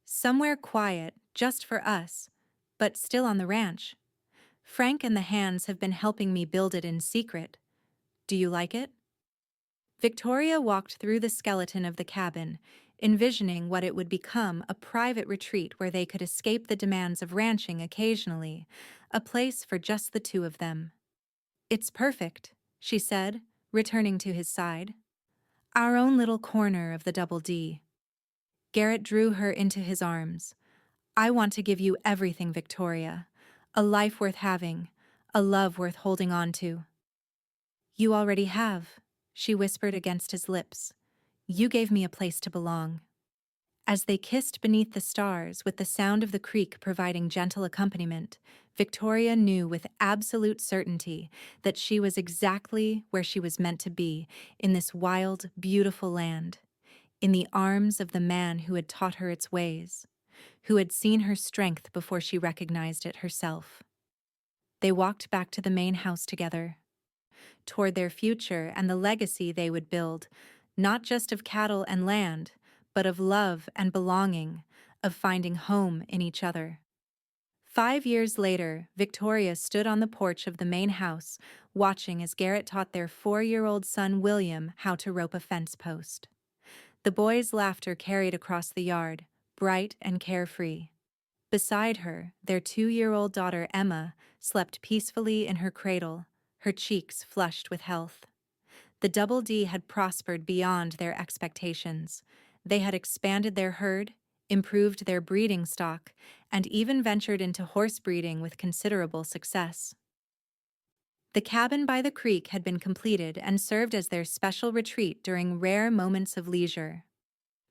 Somewhere quiet, just for us, but still on the ranch. Frank and the hands have been helping me build it in secret. Do you like it? Victoria walked through the skeleton of the cabin, envisioning what it would become: a private retreat where they could escape the demands of ranching occasionally, a place for just the two of them. It's perfect, she said, returning to his side. Our own little corner of the Double D. Garrett drew her into his arms. I want to give you everything, Victoria. A life worth having, a love worth holding on to. You already have, she whispered against his lips. You gave me a place to belong. As they kissed beneath the stars, with the sound of the creek providing gentle accompaniment, Victoria knew with absolute certainty that she was exactly where she was meant to be in this wild, beautiful land, in the arms of the man who had taught her its ways, who had seen her strength before she recognized it herself. They walked back to the main house together, toward their future and the legacy they would build, not just of cattle and land, but of love and belonging, of finding home in each other. 5 years later, Victoria stood on the porch of the main house, watching as Garrett taught their 4-year-old son William how to rope a fence post. The boy's laughter carried across the yard, bright and carefree. Beside her, their 2-year-old daughter Emma slept peacefully in her cradle, her cheeks flushed with health. The Double D had prospered beyond their expectations. They had expanded their herd, improved their breeding stock, and even ventured into horse breeding with considerable success. The cabin by the creek had been completed and served as their special retreat during rare moments of leisure.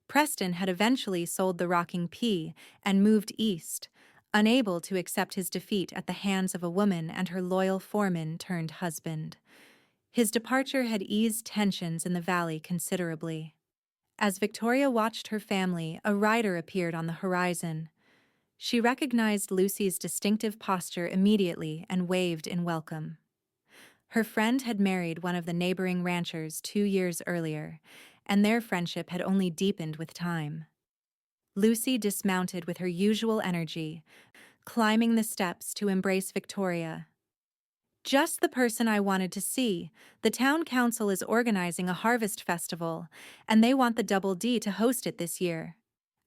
Preston had eventually sold the Rocking P and moved east, unable to accept his defeat at the hands of a woman and her loyal foreman turned husband. His departure had eased tensions in the valley considerably. As Victoria watched her family, a rider appeared on the horizon. She recognized Lucy's distinctive posture immediately and waved in welcome. Her friend had married one of the neighboring ranchers 2 years earlier, and their friendship had only deepened with time. Lucy dismounted with her usual energy, climbing the steps to embrace Victoria. Just the person I wanted to see. The town council is organizing a harvest festival, and they want the Double D to host it this year.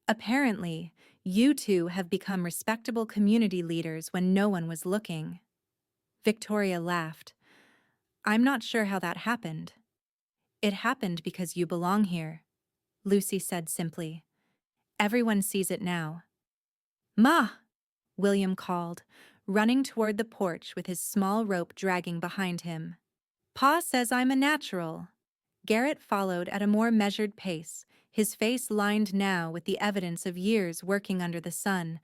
Apparently, you two have become respectable community leaders when no one was looking. Victoria laughed. I'm not sure how that happened. It happened because you belong here, Lucy said simply. Everyone sees it now. Ma! William called, running toward the porch with his small rope dragging behind him. Pa says I'm a natural. Garrett followed at a more measured pace, his face lined now with the evidence of years working under the sun,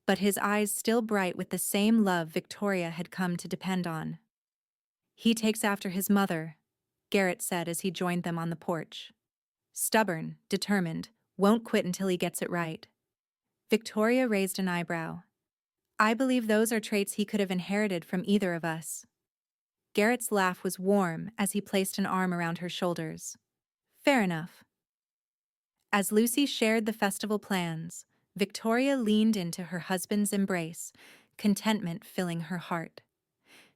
but his eyes still bright with the same love Victoria had come to depend on. He takes after his mother, Garrett said as he joined them on the porch. Stubborn, determined, won't quit until he gets it right. Victoria raised an eyebrow. I believe those are traits he could have inherited from either of us. Garrett's laugh was warm as he placed an arm around her shoulders. Fair enough. As Lucy shared the festival plans, Victoria leaned into her husband's embrace, contentment filling her heart.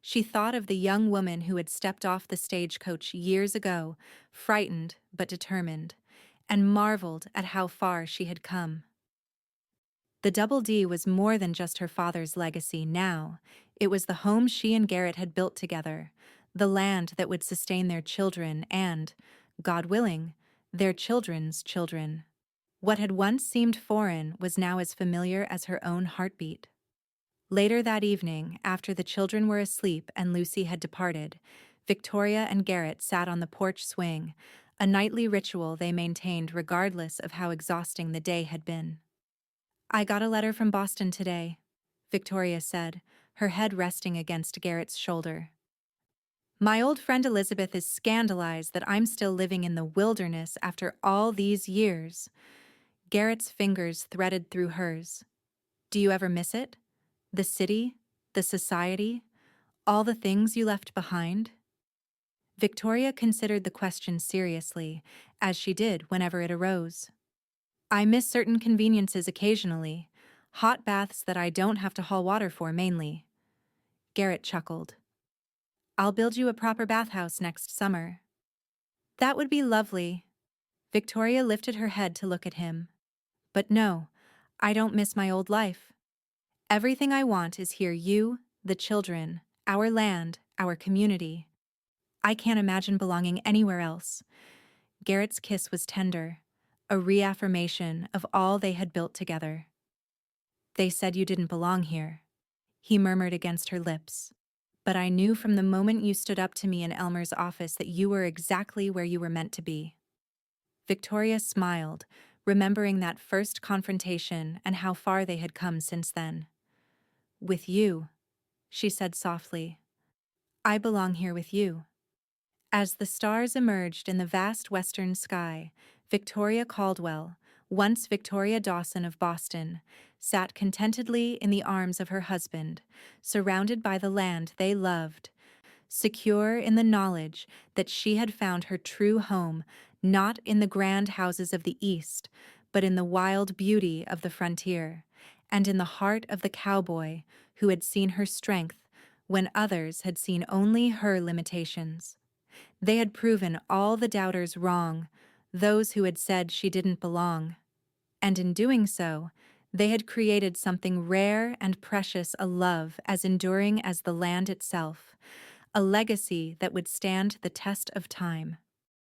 She thought of the young woman who had stepped off the stagecoach years ago, frightened but determined, and marveled at how far she had come. The Double D was more than just her father's legacy now. It was the home she and Garrett had built together, the land that would sustain their children and, God willing, their children's children. What had once seemed foreign was now as familiar as her own heartbeat. Later that evening, after the children were asleep and Lucy had departed, Victoria and Garrett sat on the porch swing, a nightly ritual they maintained regardless of how exhausting the day had been. I got a letter from Boston today, Victoria said, her head resting against Garrett's shoulder. My old friend Elizabeth is scandalized that I'm still living in the wilderness after all these years. Garrett's fingers threaded through hers. Do you ever miss it? The city, the society, all the things you left behind? Victoria considered the question seriously, as she did whenever it arose. I miss certain conveniences occasionally, hot baths that I don't have to haul water for mainly. Garrett chuckled. I'll build you a proper bathhouse next summer. That would be lovely. Victoria lifted her head to look at him. But no, I don't miss my old life. Everything I want is here you, the children, our land, our community. I can't imagine belonging anywhere else. Garrett's kiss was tender, a reaffirmation of all they had built together. They said you didn't belong here, he murmured against her lips. But I knew from the moment you stood up to me in Elmer's office that you were exactly where you were meant to be. Victoria smiled, remembering that first confrontation and how far they had come since then. With you, she said softly. I belong here with you. As the stars emerged in the vast western sky, Victoria Caldwell, once Victoria Dawson of Boston, sat contentedly in the arms of her husband, surrounded by the land they loved, secure in the knowledge that she had found her true home not in the grand houses of the East, but in the wild beauty of the frontier, and in the heart of the cowboy who had seen her strength when others had seen only her limitations. They had proven all the doubters wrong, those who had said she didn't belong. And in doing so, they had created something rare and precious, a love as enduring as the land itself, a legacy that would stand the test of time.